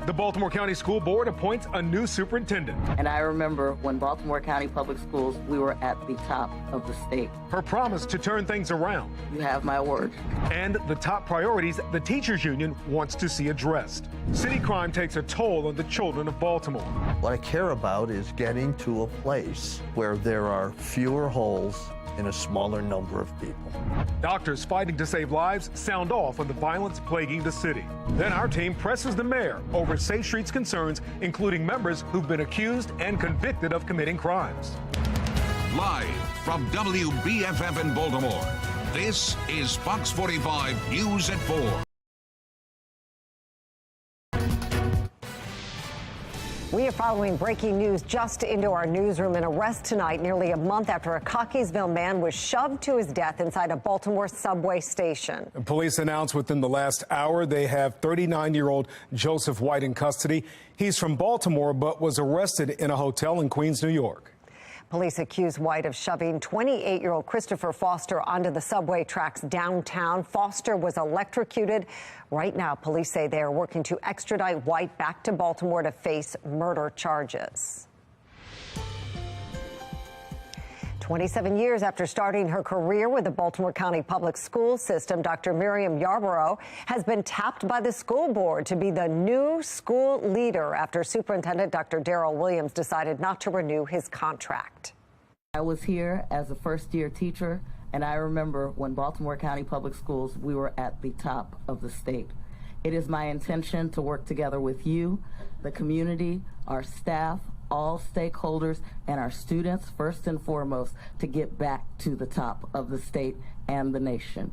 The Baltimore County School Board appoints a new superintendent. And I remember when Baltimore County Public Schools, we were at the top of the state. Her promise to turn things around. You have my word. And the top priorities the teachers union wants to see addressed. City crime takes a toll on the children of Baltimore. What I care about is getting to a place where there are fewer holes in a smaller number of people. Doctors fighting to save lives sound off on the violence plaguing the city. Then our team presses the mayor over Safe Street's concerns, including members who've been accused and convicted of committing crimes. Live from WBFF in Baltimore, this is Fox 45 News at 4. We are following breaking news just into our newsroom. An arrest tonight, nearly a month after a Cockeysville man was shoved to his death inside a Baltimore subway station. Police announced within the last hour they have 39-year-old Joseph White in custody. He's from Baltimore, but was arrested in a hotel in Queens, New York. Police accuse White of shoving 28-year-old Christopher Foster onto the subway tracks downtown. Foster was electrocuted. Right now, police say they are working to extradite White back to Baltimore to face murder charges. 27 years after starting her career with the Baltimore County Public School System, Dr. Miriam Yarborough has been tapped by the school board to be the new school leader after Superintendent Dr. Darrell Williams decided not to renew his contract. I was here as a first-year teacher, and I remember when Baltimore County Public Schools, we were at the top of the state. It is my intention to work together with you, the community, our staff, all stakeholders, and our students, first and foremost, to get back to the top of the state and the nation.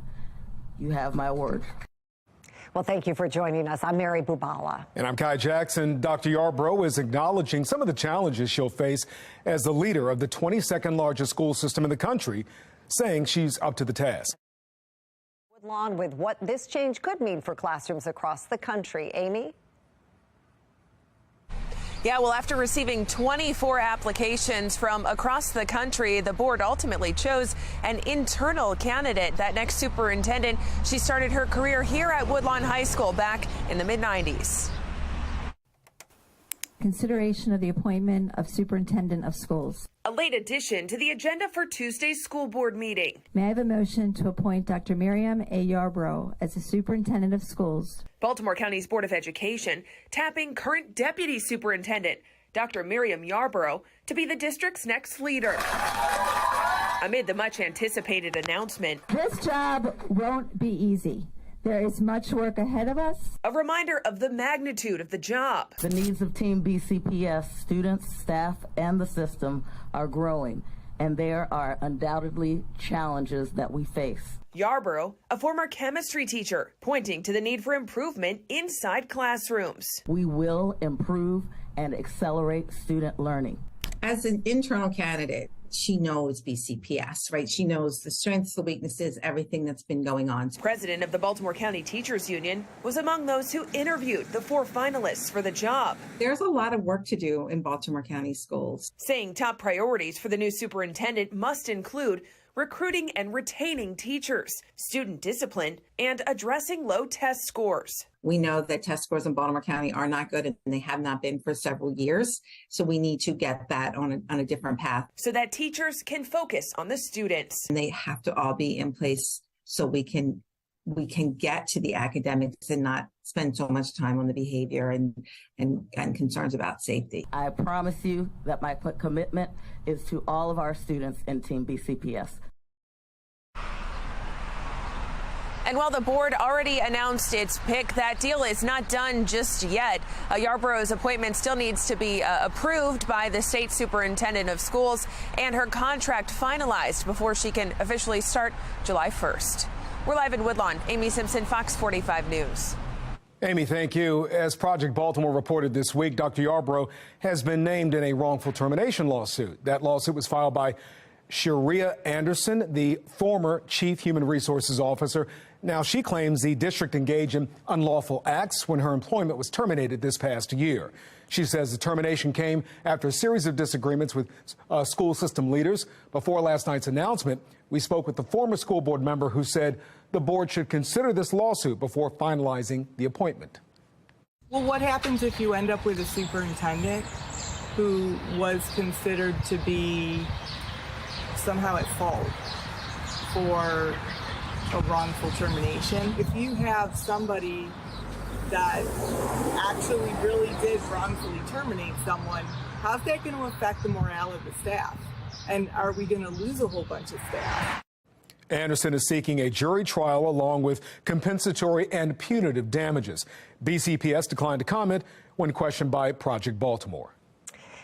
You have my word. Well, thank you for joining us. I'm Mary Bubala. And I'm Kai Jackson. Dr. Yarborough is acknowledging some of the challenges she'll face as the leader of the 22nd largest school system in the country, saying she's up to the task. Woodlawn with what this change could mean for classrooms across the country. Amy? Yeah, well, after receiving 24 applications from across the country, the board ultimately chose an internal candidate. That next superintendent, she started her career here at Woodlawn High School back in the mid-90s. Consideration of the appointment of Superintendent of Schools. A late addition to the agenda for Tuesday's school board meeting. May I have a motion to appoint Dr. Miriam A. Yarborough as the Superintendent of Schools? Baltimore County's Board of Education tapping current Deputy Superintendent Dr. Miriam Yarborough to be the district's next leader. Amid the much anticipated announcement, this job won't be easy. There is much work ahead of us. A reminder of the magnitude of the job. The needs of Team BCPS, students, staff, and the system are growing, and there are undoubtedly challenges that we face. Yarborough, a former chemistry teacher, pointing to the need for improvement inside classrooms. We will improve and accelerate student learning. As an internal candidate, she knows BCPS, right? She knows the strengths, the weaknesses, everything that's been going on. President of the Baltimore County Teachers Union was among those who interviewed the 4 finalists for the job. There's a lot of work to do in Baltimore County schools. Saying top priorities for the new superintendent must include recruiting and retaining teachers, student discipline, and addressing low test scores. We know that test scores in Baltimore County are not good, and they have not been for several years. So we need to get that on a different path. So that teachers can focus on the students. And they have to all be in place so we can get to the academics and not spend so much time on the behavior and concerns about safety. I promise you that my commitment is to all of our students in Team BCPS. And while the board already announced its pick, that deal is not done just yet. Yarborough's appointment still needs to be approved by the state superintendent of schools and her contract finalized before she can officially start July 1st. We're live in Woodlawn. Amy Simpson, Fox 45 News. Amy, thank you. As Project Baltimore reported this week, Dr. Yarborough has been named in a wrongful termination lawsuit. That lawsuit was filed by Sharia Anderson, the former chief human resources officer. Now, she claims the district engaged in unlawful acts when her employment was terminated this past year. She says the termination came after a series of disagreements with school system leaders. Before last night's announcement, we spoke with the former school board member who said the board should consider this lawsuit before finalizing the appointment. Well, what happens if you end up with a superintendent who was considered to be somehow at fault for a wrongful termination? If you have somebody that actually really did wrongfully terminate someone, how's that going to affect the morale of the staff? And are we going to lose a whole bunch of staff? Anderson is seeking a jury trial along with compensatory and punitive damages. BCPS declined to comment when questioned by Project Baltimore.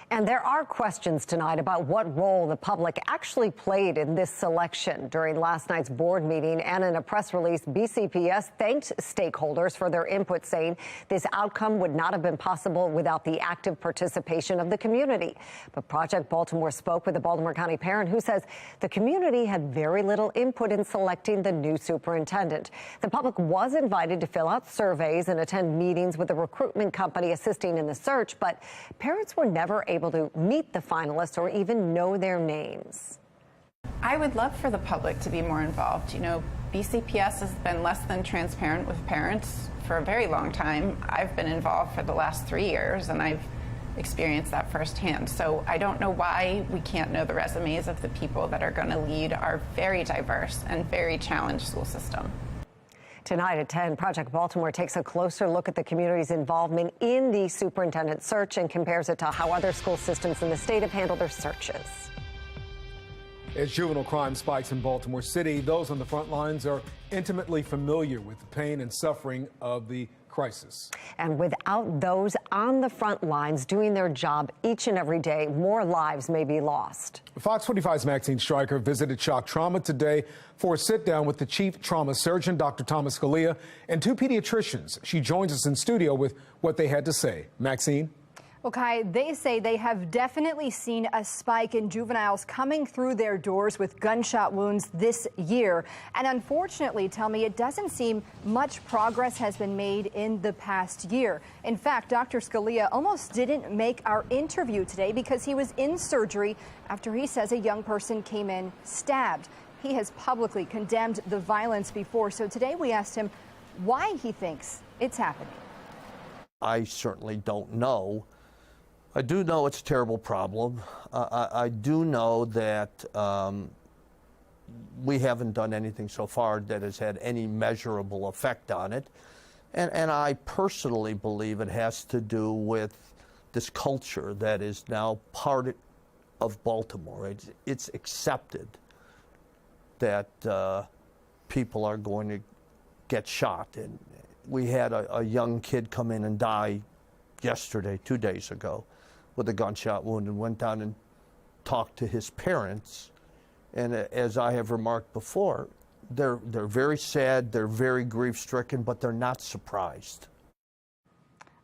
And there are questions tonight about what role the public actually played in this selection. During last night's board meeting and in a press release, BCPS thanked stakeholders for their input, saying this outcome would not have been possible without the active participation of the community. But Project Baltimore spoke with a Baltimore County parent who says the community had very little input in selecting the new superintendent. The public was invited to fill out surveys and attend meetings with the recruitment company assisting in the search, but parents were never able to meet the finalists or even know their names. I would love for the public to be more involved. You know, BCPS has been less than transparent with parents for a very long time. I've been involved for the last 3 years, and I've experienced that firsthand. So I don't know why we can't know the resumes of the people that are going to lead our very diverse and very challenged school system. Tonight at 10, Project Baltimore takes a closer look at the community's involvement in the superintendent search and compares it to how other school systems in the state have handled their searches. As juvenile crime spikes in Baltimore City, those on the front lines are intimately familiar with the pain and suffering of the crisis. And without those on the front lines doing their job each and every day, more lives may be lost. Fox 45's Maxine Stryker visited shock trauma today for a sit-down with the chief trauma surgeon, Dr. Thomas Scalia, and 2 pediatricians. She joins us in studio with what they had to say. Maxine? Well, Kai, they say they have definitely seen a spike in juveniles coming through their doors with gunshot wounds this year. And unfortunately, tell me, it doesn't seem much progress has been made in the past year. In fact, Dr. Scalia almost didn't make our interview today because he was in surgery after he says a young person came in stabbed. He has publicly condemned the violence before. So today we asked him why he thinks it's happening. I certainly don't know. I do know it's a terrible problem. I do know that we haven't done anything so far that has had any measurable effect on it. And I personally believe it has to do with this culture that is now part of Baltimore. It's accepted that people are going to get shot. And we had a young kid come in and die yesterday, 2 days ago, with a gunshot wound, and went down and talked to his parents. And as I have remarked before, they're very sad, they're very grief-stricken, but they're not surprised.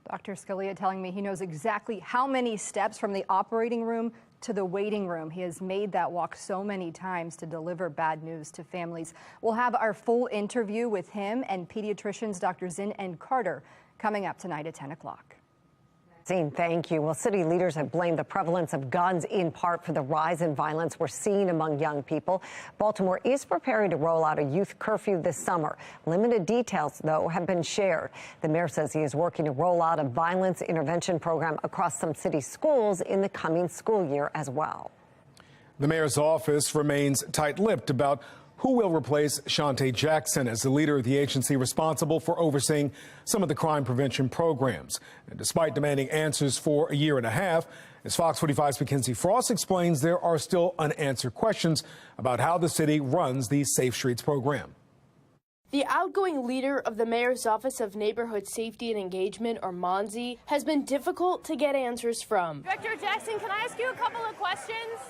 Dr. Scalia telling me he knows exactly how many steps from the operating room to the waiting room. He has made that walk so many times to deliver bad news to families. We'll have our full interview with him and pediatricians Dr. Zinn and Carter coming up tonight at 10 o'clock. Thank you. Well, city leaders have blamed the prevalence of guns in part for the rise in violence we're seeing among young people. Baltimore is preparing to roll out a youth curfew this summer. Limited details, though, have been shared. The mayor says he is working to roll out a violence intervention program across some city schools in the coming school year as well. The mayor's office remains tight-lipped about who will replace Shante Jackson as the leader of the agency responsible for overseeing some of the crime prevention programs. And despite demanding answers for a year and a half, as Fox 45's Mackenzie Frost explains, there are still unanswered questions about how the city runs the Safe Streets program. The outgoing leader of the Mayor's Office of Neighborhood Safety and Engagement, or MONSE, has been difficult to get answers from. Director Jackson, can I ask you a couple of questions?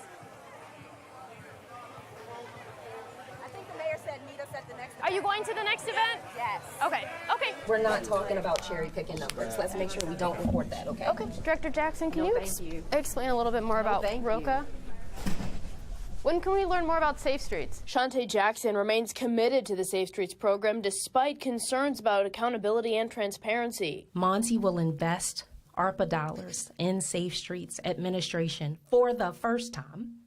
Are you going to the next event? Yes. Okay. Okay. We're not talking about cherry picking numbers. Let's make sure we don't report that, okay? Okay. Director Jackson, can you explain a little bit more about ROCA? When can we learn more about Safe Streets? Shante Jackson remains committed to the Safe Streets program despite concerns about accountability and transparency. MONSE will invest ARPA dollars in Safe Streets administration for the first time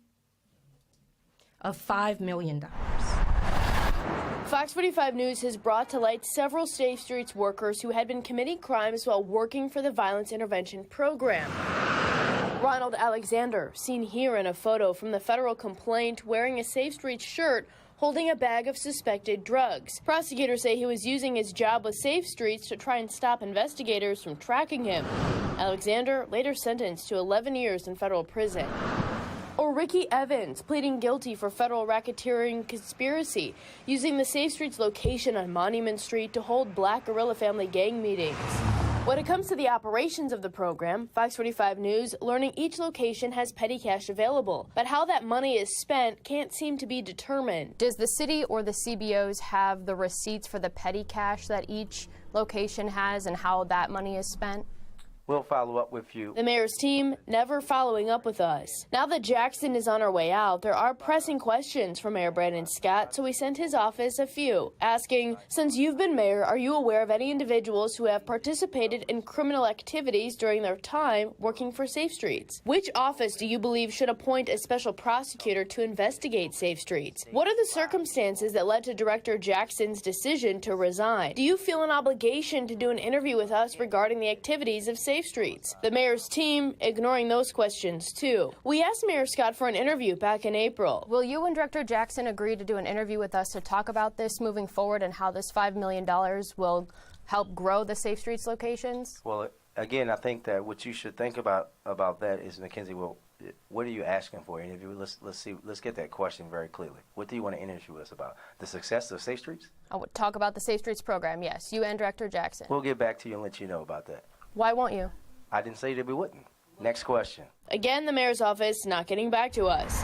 of $5 million. Fox 45 News has brought to light several Safe Streets workers who had been committing crimes while working for the Violence Intervention Program. Ronald Alexander, seen here in a photo from the federal complaint, wearing a Safe Streets shirt, holding a bag of suspected drugs. Prosecutors say he was using his job with Safe Streets to try and stop investigators from tracking him. Alexander later sentenced to 11 years in federal prison. Or Ricky Evans, pleading guilty for federal racketeering conspiracy, using the Safe Streets location on Monument Street to hold Black Guerrilla Family gang meetings. When it comes to the operations of the program, Fox 45 News learning each location has petty cash available, but how that money is spent can't seem to be determined. Does the city or the CBOs have the receipts for the petty cash that each location has and how that money is spent? We'll follow up with you. The mayor's team never following up with us. Now that Jackson is on her way out, there are pressing questions for Mayor Brandon Scott, so we sent his office a few, asking, since you've been mayor, are you aware of any individuals who have participated in criminal activities during their time working for Safe Streets? Which office do you believe should appoint a special prosecutor to investigate Safe Streets? What are the circumstances that led to Director Jackson's decision to resign? Do you feel an obligation to do an interview with us regarding the activities of Safe Streets? The mayor's team ignoring those questions too. We asked Mayor Scott for an interview back in April. Will you and Director Jackson agree to do an interview with us to talk about this moving forward and how this $5 million will help grow the Safe Streets locations? Well, again, I think that what you should think about that is, Mackenzie, well, what are you asking for an interview? Let's get that question very clearly. What do you want to interview us about? The success of Safe Streets? I would talk about the Safe Streets program, yes. You and Director Jackson. We'll get back to you and let you know about that. Why won't you? I didn't say that we wouldn't. Next question. Again, the mayor's office not getting back to us.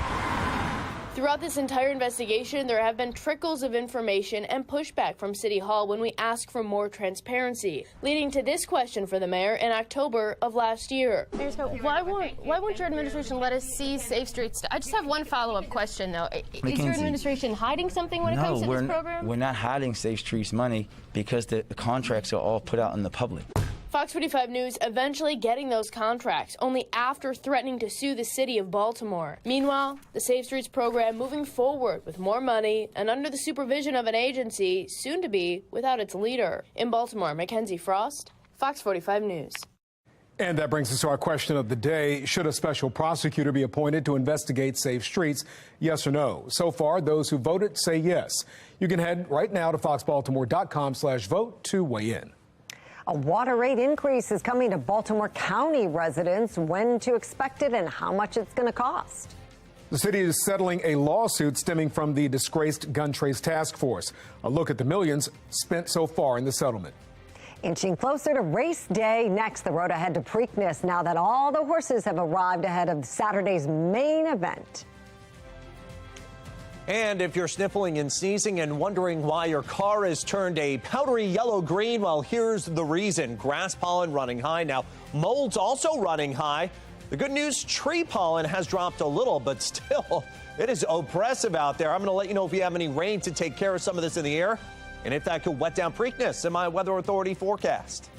Throughout this entire investigation, there have been trickles of information and pushback from City Hall when we ask for more transparency, leading to this question for the mayor in October of last year. Mayor Scott, why won't your administration let us see Safe Streets? I just have one follow-up question, though. Is your administration hiding something when it comes to this program? We're not hiding Safe Streets money because the contracts are all put out in the public. Fox 45 News eventually getting those contracts, only after threatening to sue the city of Baltimore. Meanwhile, the Safe Streets program moving forward with more money and under the supervision of an agency soon to be without its leader. In Baltimore, Mackenzie Frost, Fox 45 News. And that brings us to our question of the day. Should a special prosecutor be appointed to investigate Safe Streets? Yes or no? So far, those who voted say yes. You can head right now to foxbaltimore.com/vote to weigh in. A water rate increase is coming to Baltimore County residents. When to expect it and how much it's going to cost. The city is settling a lawsuit stemming from the disgraced gun trace task force. A look at the millions spent so far in the settlement. Inching closer to race day. Next, the road ahead to Preakness now that all the horses have arrived ahead of Saturday's main event. And if you're sniffling and sneezing and wondering why your car is turned a powdery yellow-green, well, here's the reason. Grass pollen running high. Now, mold's also running high. The good news, tree pollen has dropped a little, but still, it is oppressive out there. I'm going to let you know if you have any rain to take care of some of this in the air, and if that could wet down Preakness in my Weather Authority forecast.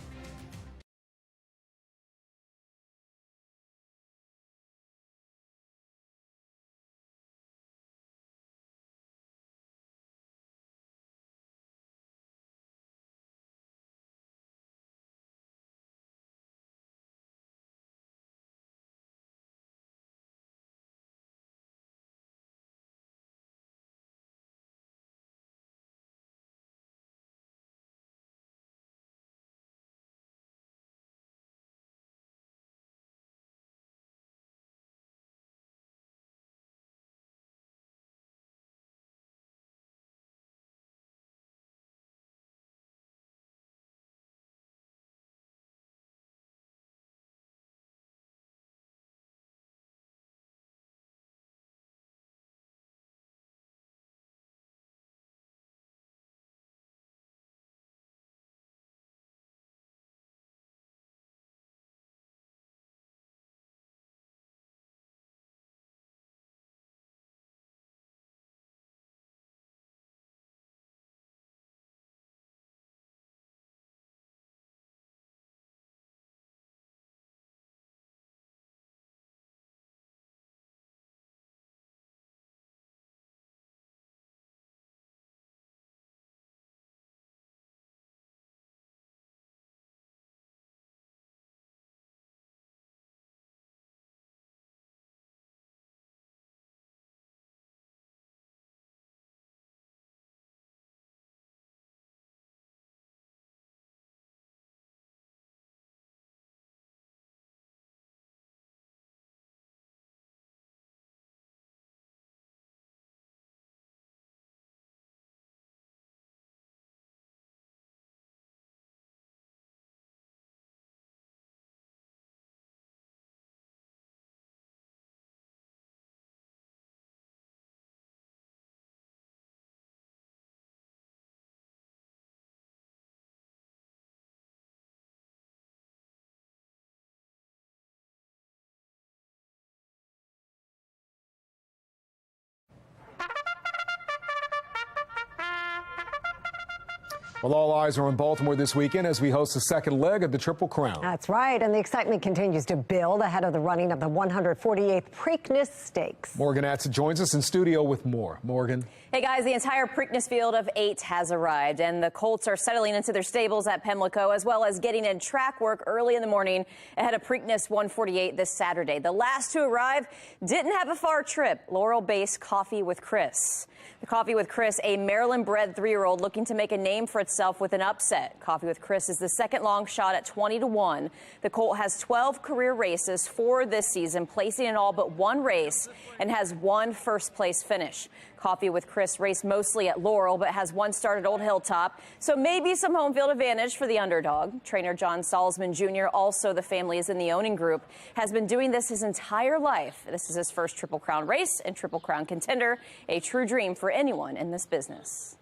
Well, all eyes are on Baltimore this weekend as we host the second leg of the Triple Crown. That's right, and the excitement continues to build ahead of the running of the 148th Preakness Stakes. Morgan Atza joins us in studio with more. Morgan. Hey guys, the entire Preakness field of 8 has arrived, and the colts are settling into their stables at Pimlico, as well as getting in track work early in the morning ahead of Preakness 148 this Saturday. The last to arrive didn't have a far trip. Laurel-based Coffee with Chris. The Coffee with Chris, a Maryland-bred 3-year-old looking to make a name for itself with an upset. Coffee with Chris is the second long shot at 20-1. The colt has 12 career races for this season, placing in all but 1 race, and has 1 first-place finish. Coffee with Chris raced mostly at Laurel, but has 1 start at Old Hilltop, so maybe some home field advantage for the underdog. Trainer John Salzman Jr., also the family is in the owning group, has been doing this his entire life. This is his first Triple Crown race and Triple Crown contender, a true dream for anyone in this business.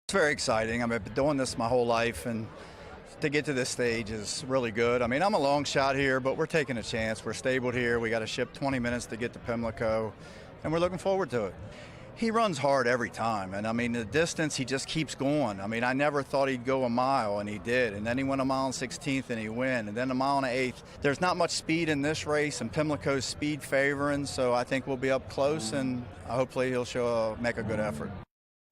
It's very exciting. I've been doing this my whole life, and to get to this stage is really good. I mean, I'm a long shot here, but we're taking a chance. We're stabled here. We got to ship 20 minutes to get to Pimlico, and we're looking forward to it. He runs hard every time, and I mean, the distance, he just keeps going. I mean, I never thought he'd go a mile, and he did. And then he went a mile and 16th, and he went, and then a mile and 1/8. There's not much speed in this race, and Pimlico's speed favoring, so I think we'll be up close, and hopefully he'll make a good effort.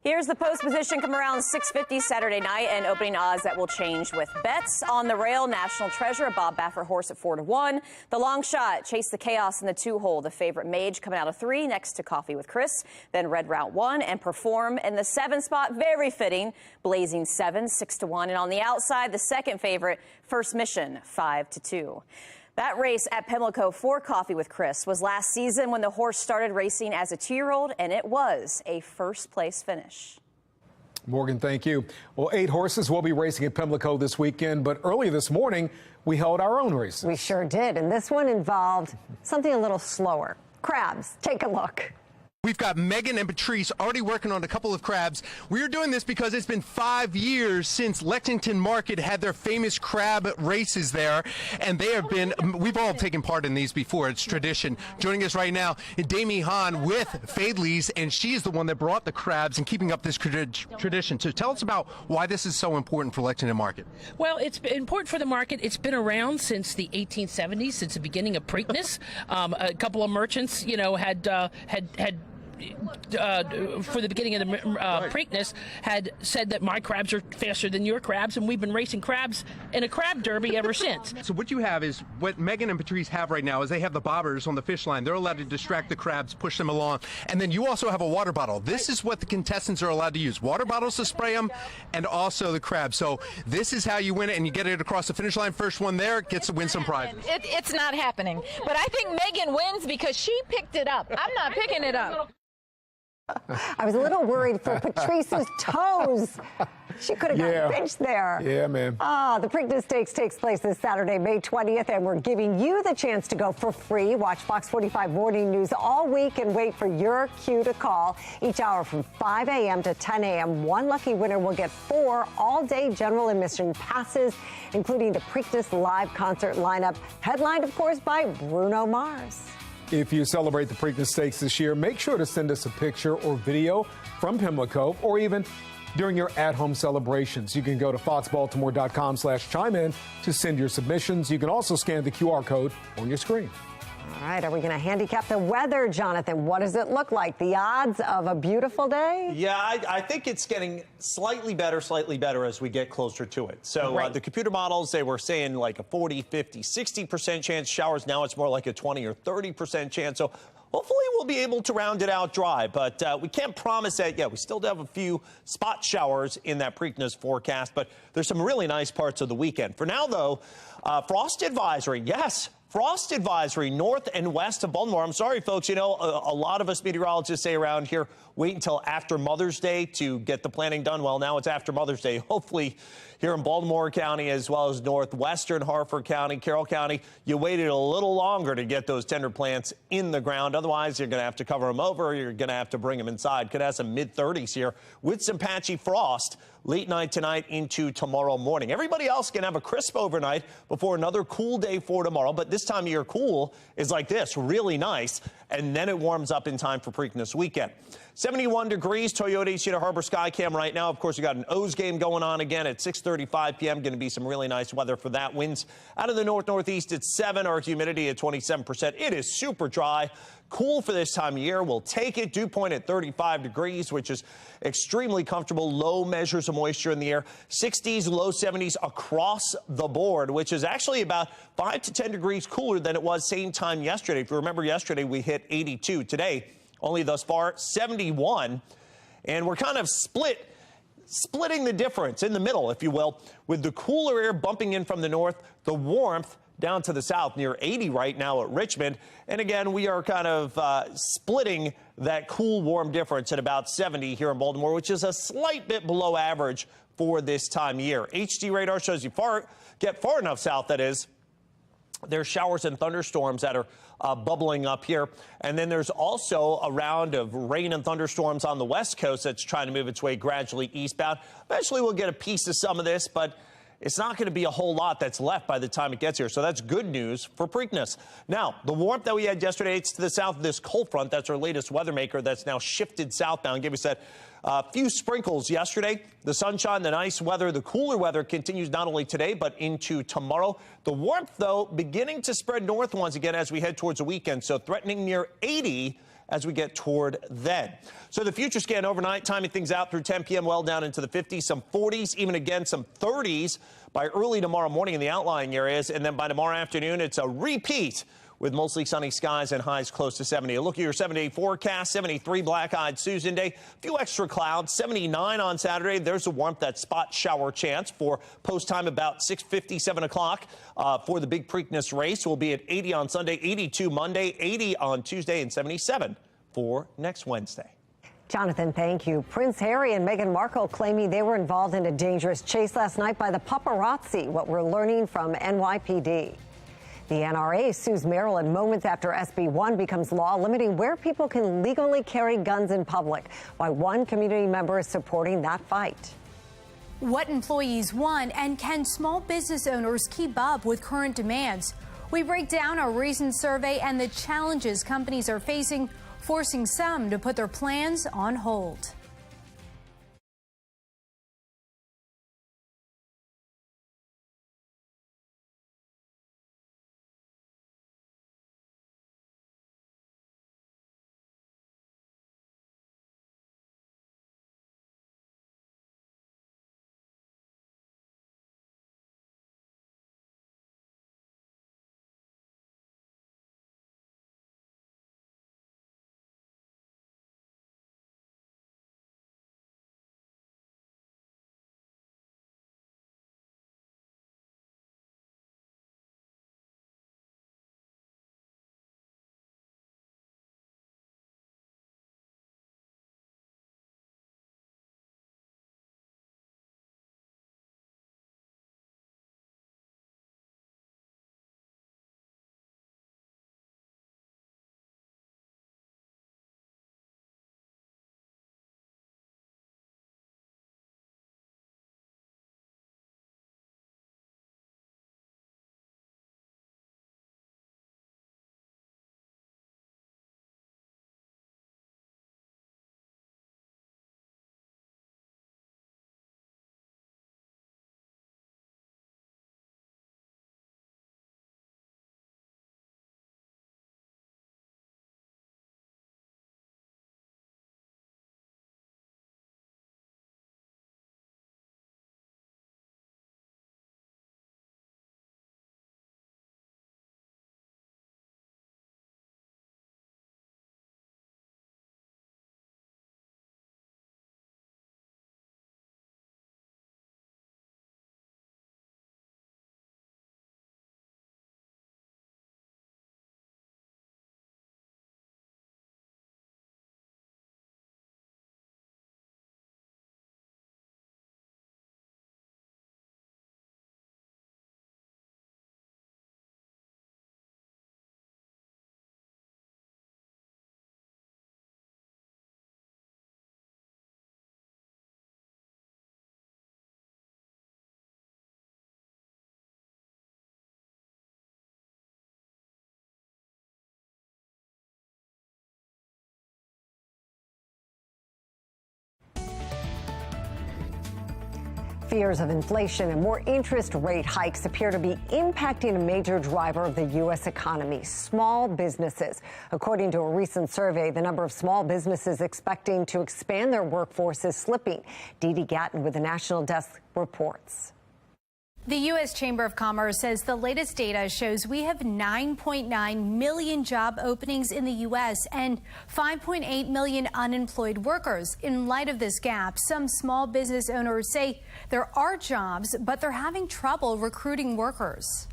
Here's the post position come around 6:50 Saturday night, and opening odds that will change with bets on the rail. National Treasure, a Bob Baffert horse at 4-1. The long shot, Chase the Chaos in the 2-hole. The favorite Mage coming out of 3 next to Coffee with Chris. Then Red Route 1 and Perform in the 7 spot. Very fitting. Blazing 7, 6-1. And on the outside, the second favorite, First Mission, 5-2. That race at Pimlico for Coffee with Chris was last season when the horse started racing as a 2-year-old, and it was a first-place finish. Morgan, thank you. Well, 8 horses will be racing at Pimlico this weekend, but early this morning, we held our own races. We sure did, and this one involved something a little slower. Crabs. Take a look. We've got Megan and Patrice already working on a couple of crabs. We're doing this because it's been 5 years since Lexington Market had their famous crab races there, and they have been, we've all taken part in these before. It's tradition. Joining us right now, Damie Hahn with Fadley's, and she is the one that brought the crabs and keeping up this tradition. So tell us about why this is so important for Lexington Market. Well, it's important for the market. It's been around since the 1870s, since the beginning of Preakness. A couple of merchants, you know, had for the beginning of the Preakness, had said that my crabs are faster than your crabs, and we've been racing crabs in a crab derby ever since. So what you have is, what Megan and Patrice have right now is they have the bobbers on the fish line. They're allowed to distract the crabs, push them along, and then you also have a water bottle. This is what the contestants are allowed to use. Water bottles to spray them, and also the crabs. So this is how you win it, and you get it across the finish line. First one there gets to win some prizes. It's not happening. But I think Megan wins because she picked it up. I'm not picking it up. I was a little worried for Patrice's toes. She could have gotten pinched there. Yeah, man. The Preakness Stakes takes place this Saturday, May 20th, and we're giving you the chance to go for free. Watch Fox 45 Morning News all week and wait for your cue to call. Each hour from 5 a.m. to 10 a.m., one lucky winner will get 4 all-day general admission passes, including the Preakness live concert lineup, headlined, of course, by Bruno Mars. If you celebrate the Preakness Stakes this year, make sure to send us a picture or video from Pimlico, or even during your at-home celebrations. You can go to foxbaltimore.com/chime-in to send your submissions. You can also scan the QR code on your screen. All right, are we going to handicap the weather, Jonathan? What does it look like? The odds of a beautiful day? Yeah, I think it's getting slightly better as we get closer to it. So the computer models, they were saying like a 40, 50, 60% chance showers. Now it's more like a 20 or 30% chance. So hopefully we'll be able to round it out dry, but we can't promise that yet. We still have a few spot showers in that Preakness forecast, but there's some really nice parts of the weekend. For now, though, frost advisory, yes. Frost advisory north and west of Baltimore. I'm sorry, folks. You know, a lot of us meteorologists say around here, wait until after Mother's Day to get the planning done. Well, now it's after Mother's Day. Hopefully here in Baltimore County, as well as northwestern Harford County, Carroll County, you waited a little longer to get those tender plants in the ground. Otherwise, you're going to have to cover them over. You're going to have to bring them inside. Could have some mid-30s here with some patchy frost late night tonight into tomorrow morning. Everybody else can have a crisp overnight before another cool day for tomorrow. But this time of year cool is like this, really nice. and then it warms up in time for Preakness weekend. 71 degrees, Toyota Cedar Harbor Skycam right now. Of course, we got an O's game going on again at 6:35 p.m. Going to be some really nice weather for that. Winds out of the north-northeast at 7, our humidity at 27%. It is super dry. Cool for this time of year. We'll take it. Dew point at 35 degrees, which is extremely comfortable. Low measures of moisture in the air. 60s, low 70s across the board, which is actually about 5 to 10 degrees cooler than it was same time yesterday. If you remember yesterday, we hit 82. Today, only thus far, 71. And we're kind of splitting the difference in the middle, if you will, with the cooler air bumping in from the north, the warmth down to the south, near 80 right now at Richmond. And again, we are kind of splitting that cool, warm difference at about 70 here in Baltimore, which is a slight bit below average for this time of year. HD radar shows you get far enough south, that is, there's showers and thunderstorms that are bubbling up here. And then there's also a round of rain and thunderstorms on the west coast that's trying to move its way gradually eastbound. Eventually, we'll get a piece of some of this, but it's not going to be a whole lot that's left by the time it gets here. So that's good news for Preakness. Now, the warmth that we had yesterday, it's to the south of this cold front. That's our latest weather maker that's now shifted southbound. Give us that few sprinkles yesterday. The sunshine, the nice weather, the cooler weather continues not only today, but into tomorrow. The warmth, though, beginning to spread north once again as we head towards the weekend. So threatening near 80 as we get toward then. So the future scan overnight, timing things out through 10 p.m. well down into the 50s, some 40s, even again some 30s by early tomorrow morning in the outlying areas. And then by tomorrow afternoon, it's a repeat with mostly sunny skies and highs close to 70. A look at your 7-day forecast. 73 Black-Eyed Susan Day. A few extra clouds. 79 on Saturday. There's a warmth, that spot shower chance for post time about 6:50, 7 o'clock for the big Preakness race. We'll be at 80 on Sunday, 82 Monday, 80 on Tuesday, and 77 for next Wednesday. Jonathan, thank you. Prince Harry and Meghan Markle claiming they were involved in a dangerous chase last night by the paparazzi. What we're learning from NYPD. The NRA sues Maryland moments after SB 1 becomes law, limiting where people can legally carry guns in public. Why one community member is supporting that fight. What employees want, and can small business owners keep up with current demands? We break down a recent survey and the challenges companies are facing, forcing some to put their plans on hold. Fears of inflation and more interest rate hikes appear to be impacting a major driver of the U.S. economy, small businesses. According to a recent survey, the number of small businesses expecting to expand their workforce is slipping. Dee Dee Gatton with the National Desk reports. The U.S. Chamber of Commerce says the latest data shows we have 9.9 million job openings in the U.S. and 5.8 million unemployed workers. In light of this gap, some small business owners say there are jobs, but they're having trouble recruiting workers.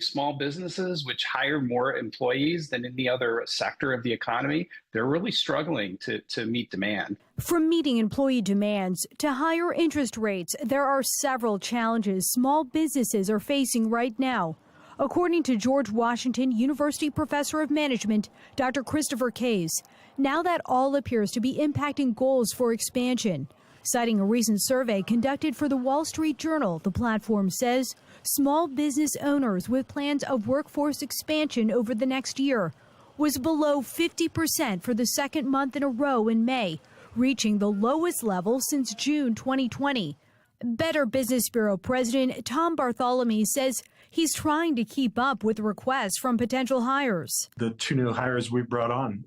Small businesses, which hire more employees than any other sector of the economy, they're really struggling to meet demand. From meeting employee demands to higher interest rates, there are several challenges small businesses are facing right now. According to George Washington University professor of management, Dr. Christopher Case, now that all appears to be impacting goals for expansion. Citing a recent survey conducted for the Wall Street Journal, the platform says small business owners with plans of workforce expansion over the next year was below 50% for the second month in a row in May, reaching the lowest level since June 2020. Better Business Bureau President Tom Bartholomew says he's trying to keep up with requests from potential hires. The two new hires we brought on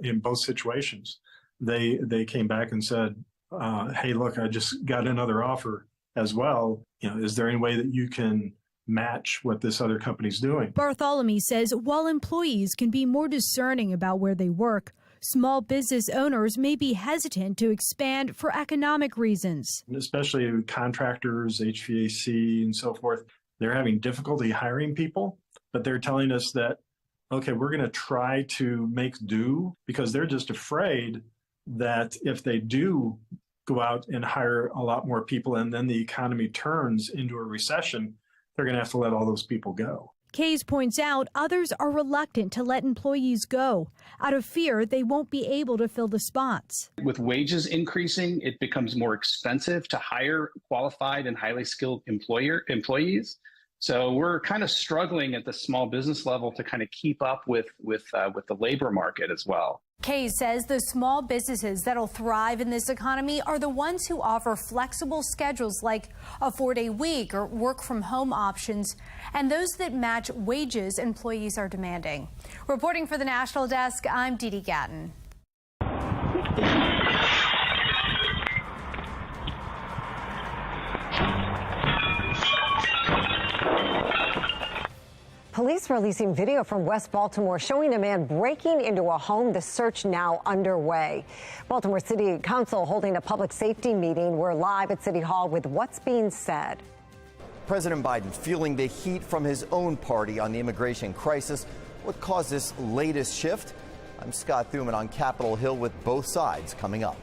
in both situations, they came back and said, hey, look, I just got another offer as well. Is there any way that you can match what this other company's doing? Bartholomew says while employees can be more discerning about where they work, small business owners may be hesitant to expand for economic reasons. Especially contractors, HVAC, and so forth. They're having difficulty hiring people, but they're telling us that, okay, we're going to try to make do because they're just afraid that if they do go out and hire a lot more people and then the economy turns into a recession, they're going to have to let all those people go. Case points out others are reluctant to let employees go out of fear they won't be able to fill the spots. With wages increasing, it becomes more expensive to hire qualified and highly skilled employees. So we're kind of struggling at the small business level to kind of keep up with the labor market as well. Case says the small businesses that'll thrive in this economy are the ones who offer flexible schedules like a 4-day week or work from home options, and those that match wages employees are demanding. Reporting for the National Desk, I'm Dee Dee Gatton. Police releasing video from West Baltimore showing a man breaking into a home. The search now underway. Baltimore City Council holding a public safety meeting. We're live at City Hall with what's being said. President Biden feeling the heat from his own party on the immigration crisis. What caused this latest shift? I'm Scott Thuman on Capitol Hill with both sides coming up.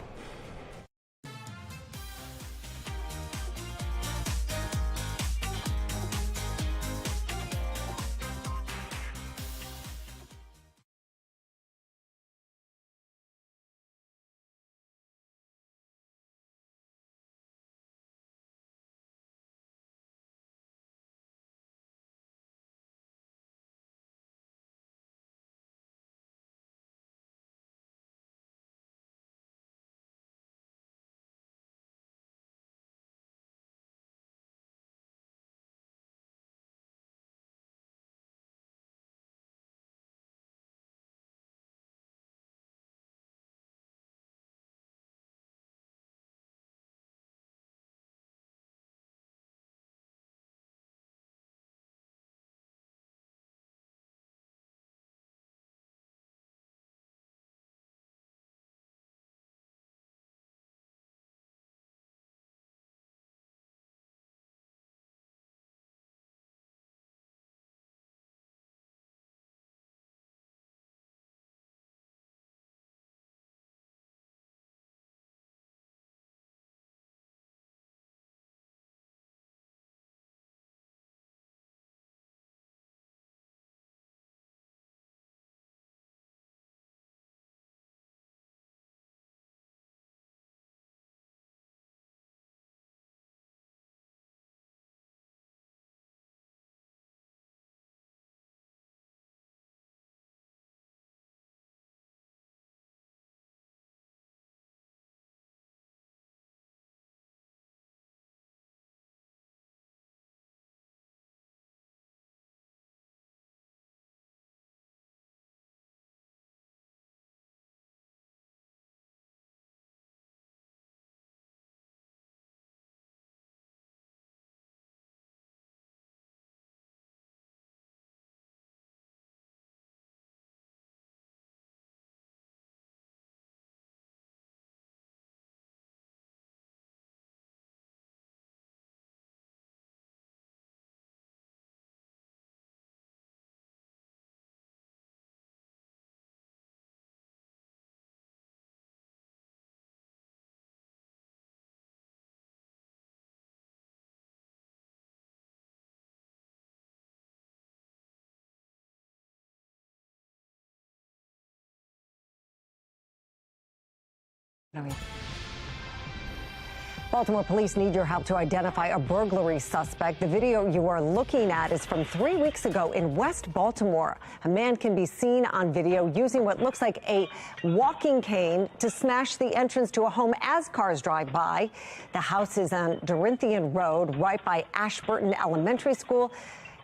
Baltimore police need your help to identify a burglary suspect. The video you are looking at is from 3 weeks ago in West Baltimore. A man can be seen on video using what looks like a walking cane to smash the entrance to a home as cars drive by. The house is on Dorinthian Road, right by Ashburton Elementary School.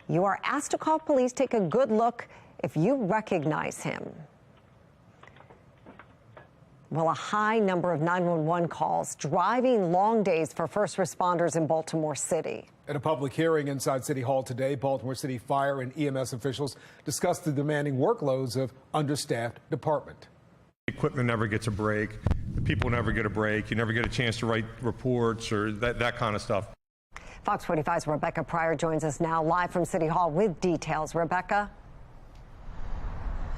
You are asked to call police. Take a good look if you recognize him. Well, a high number of 911 calls, driving long days for first responders in Baltimore City. At a public hearing inside City Hall today, Baltimore City Fire and EMS officials discussed the demanding workloads of understaffed department. The equipment never gets a break. The people never get a break. You never get a chance to write reports or that kind of stuff. Fox 45's Rebecca Pryor joins us now live from City Hall with details. Rebecca?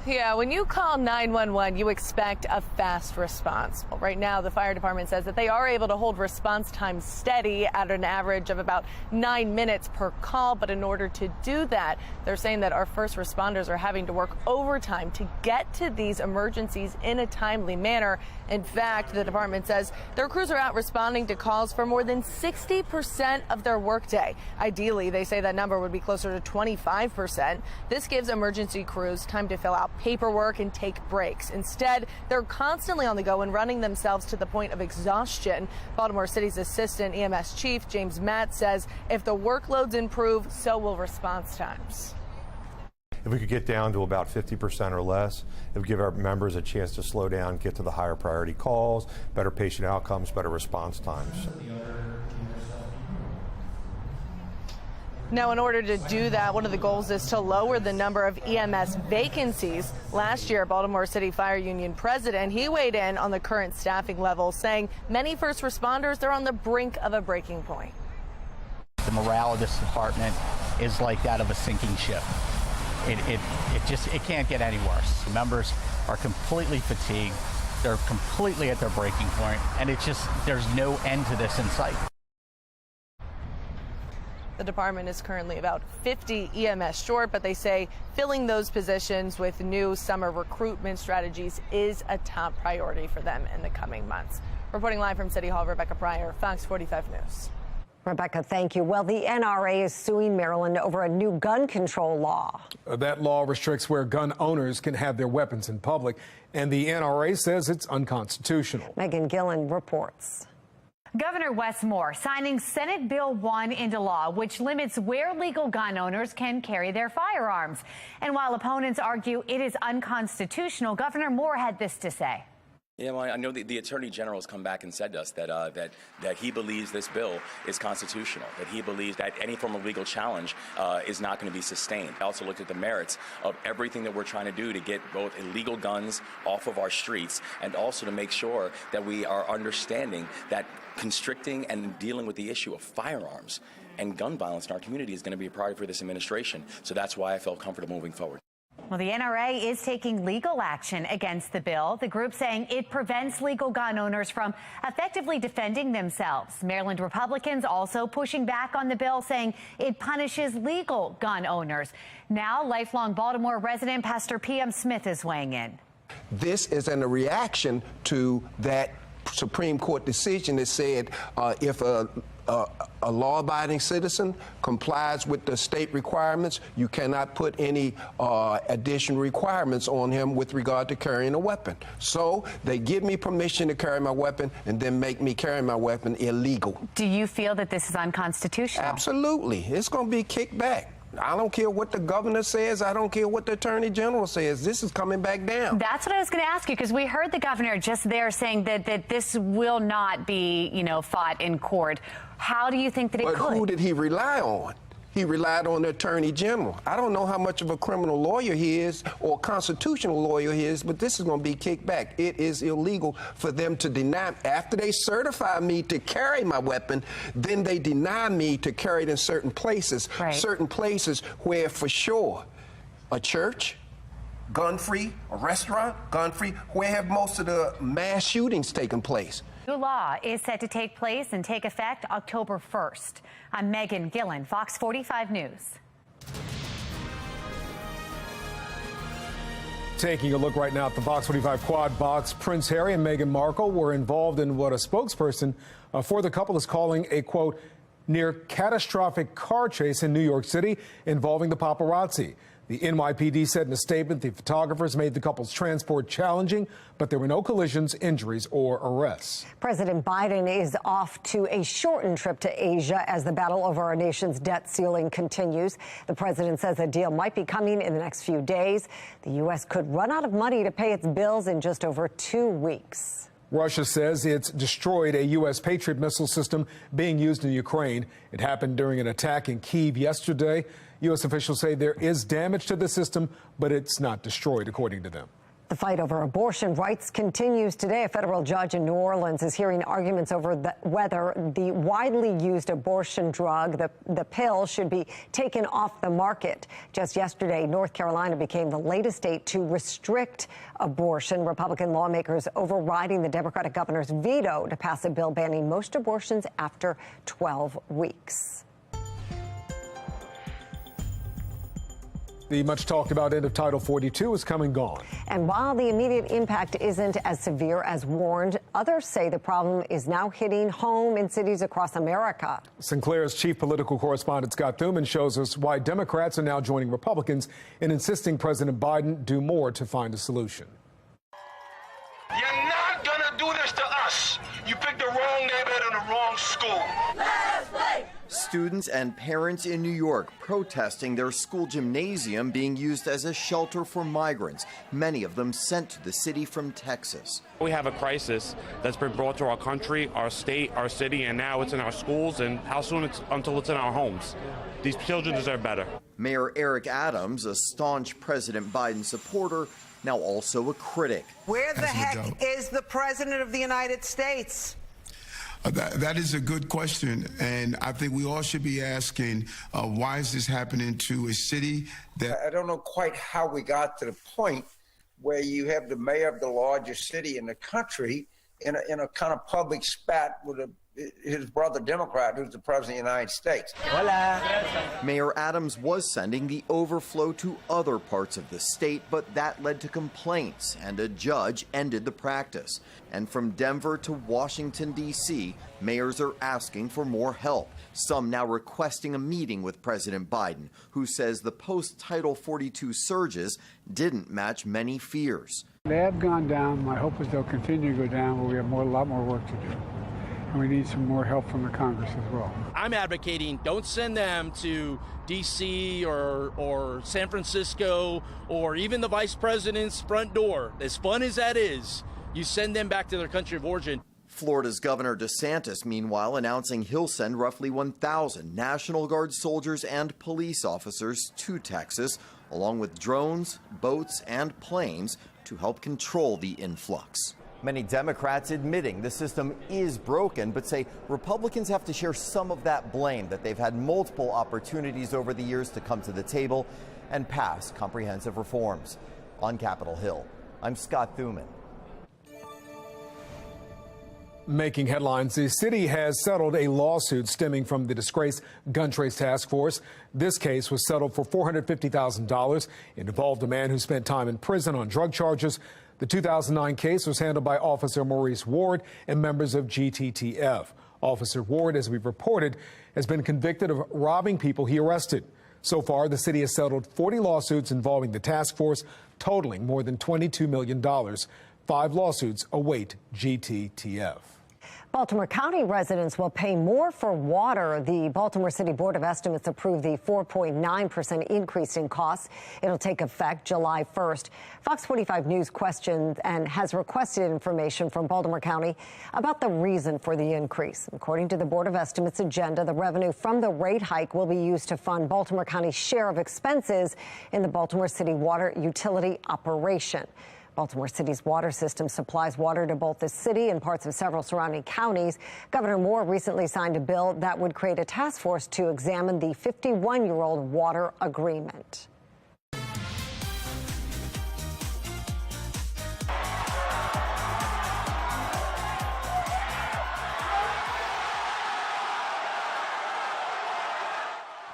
Yeah, when you call 911, you expect a fast response. Well, right now, the fire department says that they are able to hold response time steady at an average of about 9 minutes per call. But in order to do that, they're saying that our first responders are having to work overtime to get to these emergencies in a timely manner. In fact, the department says their crews are out responding to calls for more than 60% of their workday. Ideally, they say that number would be closer to 25%. This gives emergency crews time to fill out paperwork and take breaks. Instead, they're constantly on the go and running themselves to the point of exhaustion. Baltimore City's assistant EMS chief, James Matt, says if the workloads improve, so will response times. If we could get down to about 50% or less, it would give our members a chance to slow down, get to the higher priority calls, better patient outcomes, better response times. Now, in order to do that, one of the goals is to lower the number of EMS vacancies. Last year, Baltimore City Fire Union president, he weighed in on the current staffing levels, saying many first responders, they're on the brink of a breaking point. The morale of this department is like that of a sinking ship. It can't get any worse. The members are completely fatigued. They're completely at their breaking point, and there's no end to this in sight. The department is currently about 50 EMS short, but they say filling those positions with new summer recruitment strategies is a top priority for them in the coming months. Reporting live from City Hall, Rebecca Pryor, Fox 45 News. Rebecca, thank you. Well, the NRA is suing Maryland over a new gun control law. That law restricts where gun owners can have their weapons in public, and the NRA says it's unconstitutional. Megan Gillen reports. Governor Wes Moore signing Senate Bill 1 into law, which limits where legal gun owners can carry their firearms. And while opponents argue it is unconstitutional, Governor Moore had this to say. Yeah, well, I know the Attorney General has come back and said to us that he believes this bill is constitutional, that he believes that any form of legal challenge is not going to be sustained. I also looked at the merits of everything that we're trying to do to get both illegal guns off of our streets and also to make sure that we are understanding that constricting and dealing with the issue of firearms and gun violence in our community is going to be a priority for this administration. So that's why I felt comfortable moving forward. Well, the NRA is taking legal action against the bill. The group saying it prevents legal gun owners from effectively defending themselves. Maryland Republicans also pushing back on the bill, saying it punishes legal gun owners. Now, lifelong Baltimore resident Pastor P.M. Smith is weighing in. This is a reaction to that Supreme Court decision that said if a law-abiding citizen complies with the state requirements, you cannot put any additional requirements on him with regard to carrying a weapon. So they give me permission to carry my weapon and then make me carry my weapon illegal. Do you feel that this is unconstitutional? Absolutely. It's going to be kicked back. I don't care what the governor says. I don't care what the attorney general says. This is coming back down. That's what I was going to ask you, because we heard the governor just there saying that this will not be, fought in court. How do you think that it could? But who did he rely on? He relied on the attorney general. I don't know how much of a criminal lawyer he is or constitutional lawyer he is, but this is going to be kicked back. It is illegal for them to deny. After they certify me to carry my weapon, then they deny me to carry it in certain places. Right. Certain places where, for sure, a church, gun-free, a restaurant, gun-free, where have most of the mass shootings taken place? New law is set to take place and take effect October 1st. I'm Megan Gillen, Fox 45 News. Taking a look right now at the FOX45 quad box, Prince Harry and Meghan Markle were involved in what a spokesperson for the couple is calling a, quote, near catastrophic car chase in New York City involving the paparazzi. The NYPD said in a statement the photographers made the couple's transport challenging, but there were no collisions, injuries, or arrests. President Biden is off to a shortened trip to Asia as the battle over our nation's debt ceiling continues. The president says a deal might be coming in the next few days. The U.S. could run out of money to pay its bills in just over 2 weeks. Russia says it's destroyed a U.S. Patriot missile system being used in Ukraine. It happened during an attack in Kyiv yesterday. U.S. officials say there is damage to the system, but it's not destroyed, according to them. The fight over abortion rights continues today. A federal judge in New Orleans is hearing arguments over whether the widely used abortion drug, the pill, should be taken off the market. Just yesterday, North Carolina became the latest state to restrict abortion. Republican lawmakers overriding the Democratic governor's veto to pass a bill banning most abortions after 12 weeks. The much talked about end of Title 42 is come and gone. And while the immediate impact isn't as severe as warned, others say the problem is now hitting home in cities across America. Sinclair's chief political correspondent Scott Thuman shows us why Democrats are now joining Republicans in insisting President Biden do more to find a solution. You're not gonna do this to us. You picked the wrong neighborhood and the wrong school. Students and parents in New York protesting their school gymnasium being used as a shelter for migrants, many of them sent to the city from Texas. We have a crisis that's been brought to our country, our state, our city, and now it's in our schools, and how soon until it's in our homes. These children deserve better. Mayor Eric Adams, a staunch President Biden supporter, now also a critic. Where the heck is the President of the United States? That is a good question, and I think we all should be asking, why is this happening to a city that... I don't know quite how we got to the point where you have the mayor of the largest city in the country in a kind of public spat with his brother Democrat, who's the President of the United States. Hola. Mayor Adams was sending the overflow to other parts of the state, but that led to complaints, and a judge ended the practice. And from Denver to Washington, D.C., mayors are asking for more help, some now requesting a meeting with President Biden, who says the post-Title 42 surges didn't match many fears. They have gone down. My hope is they'll continue to go down, but we have a lot more work to do. And we need some more help from the Congress as well. I'm advocating don't send them to D.C. or San Francisco or even the vice president's front door. As fun as that is, you send them back to their country of origin. Florida's Governor DeSantis, meanwhile, announcing he'll send roughly 1,000 National Guard soldiers and police officers to Texas, along with drones, boats, and planes to help control the influx. Many Democrats admitting the system is broken, but say Republicans have to share some of that blame, that they've had multiple opportunities over the years to come to the table and pass comprehensive reforms. On Capitol Hill, I'm Scott Thuman. Making headlines, the city has settled a lawsuit stemming from the disgraced gun trace task force. This case was settled for $450,000. It involved a man who spent time in prison on drug charges. The 2009 case was handled by Officer Maurice Ward and members of GTTF. Officer Ward, as we've reported, has been convicted of robbing people he arrested. So far, the city has settled 40 lawsuits involving the task force, totaling more than $22 million. 5 lawsuits await GTTF. Baltimore County residents will pay more for water. The Baltimore City Board of Estimates approved the 4.9% increase in costs. It'll take effect July 1st. Fox 45 News questioned and has requested information from Baltimore County about the reason for the increase. According to the Board of Estimates agenda, the revenue from the rate hike will be used to fund Baltimore County's share of expenses in the Baltimore City water utility operation. Baltimore City's water system supplies water to both the city and parts of several surrounding counties. Governor Moore recently signed a bill that would create a task force to examine the 51-year-old water agreement.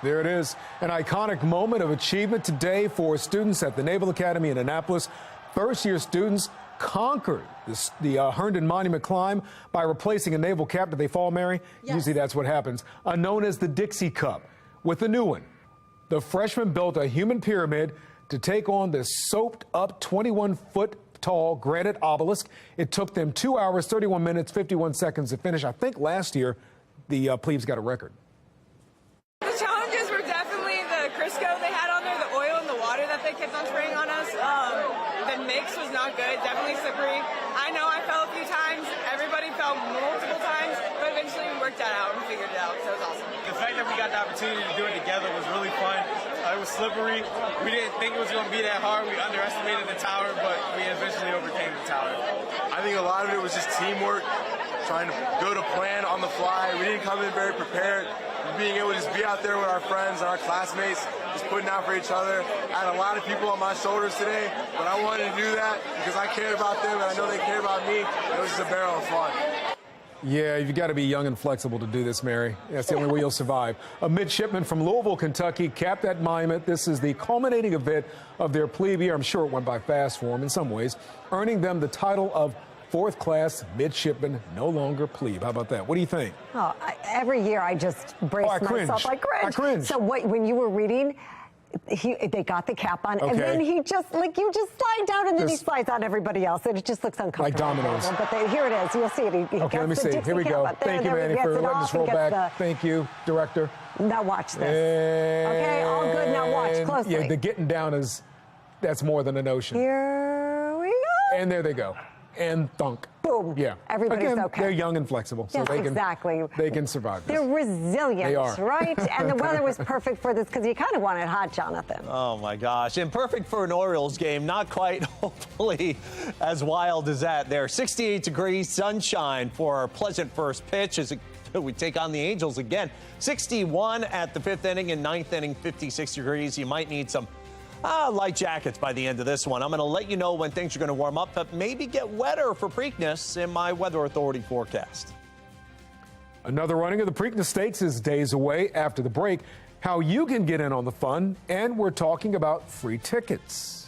There it is, an iconic moment of achievement today for students at the Naval Academy in Annapolis. first-year students conquered the Herndon Monument climb by replacing a naval cap. Did they fall, Mary? Yes. Usually that's what happens. Known as the Dixie Cup. With a new one, the freshmen built a human pyramid to take on the soaped-up 21-foot-tall granite obelisk. It took them 2 hours, 31 minutes, 51 seconds to finish. I think last year the plebes got a record. The challenges were definitely the Crisco they had on there, the oil and the water that they kept on spraying on us. The mix was not good, definitely slippery. I know I fell a few times. Everybody fell multiple times, but eventually we worked that out and figured it out, so it was awesome. The fact that we got the opportunity to do it together was really fun. It was slippery. We didn't think it was going to be that hard. We underestimated the tower, but we eventually overcame the tower. I think a lot of it was just teamwork, trying to build a plan on the fly. We didn't come in very prepared. Being able to just be out there with our friends and our classmates, just putting out for each other. I had a lot of people on my shoulders today, but I wanted to do that because I cared about them and I know they care about me. It was just a barrel of fun. Yeah, you've got to be young and flexible to do this, Mary. That's the only way you'll survive. A midshipman from Louisville, Kentucky, capped that monument. This is the culminating event of their plebe year. I'm sure it went by fast for them in some ways, earning them the title of fourth-class midshipman, no longer plebe. How about that? What do you think? Oh, every year I just brace myself. I cringe. So when you were reading, they got the cap on, and then he just, you just slide down, and then he slides on everybody else, and it just looks uncomfortable. Like dominoes. But here it is. You'll see it. Okay, let me see. Here we go. Thank you, Manny, for letting us roll back. Thank you, director. Now watch this. Okay, all good. Now watch closely. Yeah, the getting down that's more than a notion. Here we go. And there they go. And thunk. Boom. Yeah. Everybody's Again, okay. They're young and flexible, so they can survive this. They're resilient, They are. right? And the weather was perfect for this because you kind of want it hot, Jonathan. Oh, my gosh. And perfect for an Orioles game. Not quite, hopefully, as wild as that. There, 68 degrees, sunshine for our pleasant first pitch as we take on the Angels again. 61 at the fifth inning and ninth inning, 56 degrees. You might need some light jackets by the end of this one. I'm going to let you know when things are going to warm up, but maybe get wetter for Preakness in my Weather Authority forecast. Another running of the Preakness Stakes is days away. After the break, how you can get in on the fun, and we're talking about free tickets.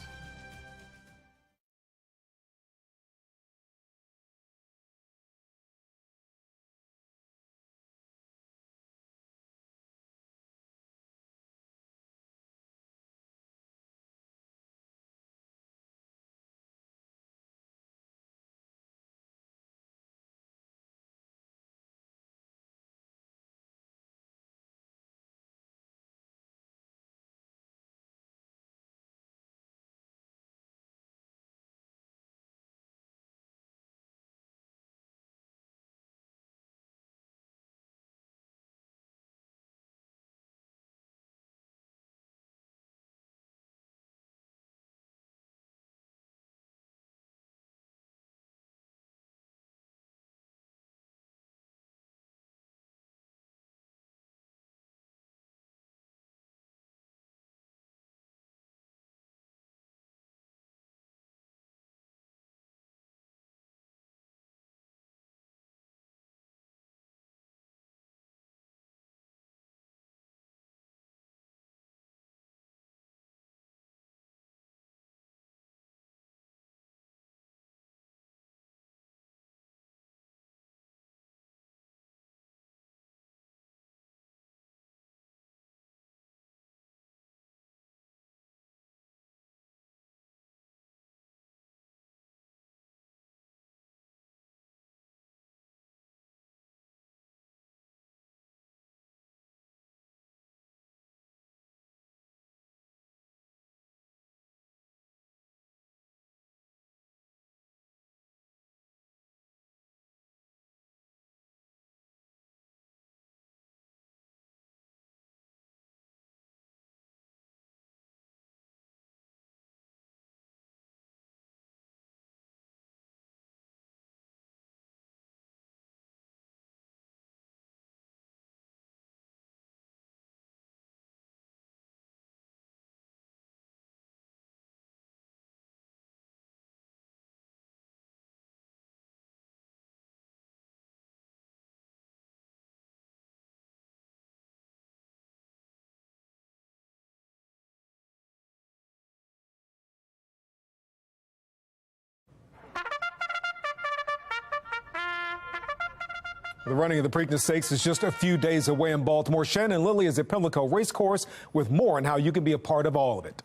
The running of the Preakness Stakes is just a few days away in Baltimore. Shannon Lilly is at Pimlico Racecourse with more on how you can be a part of all of it.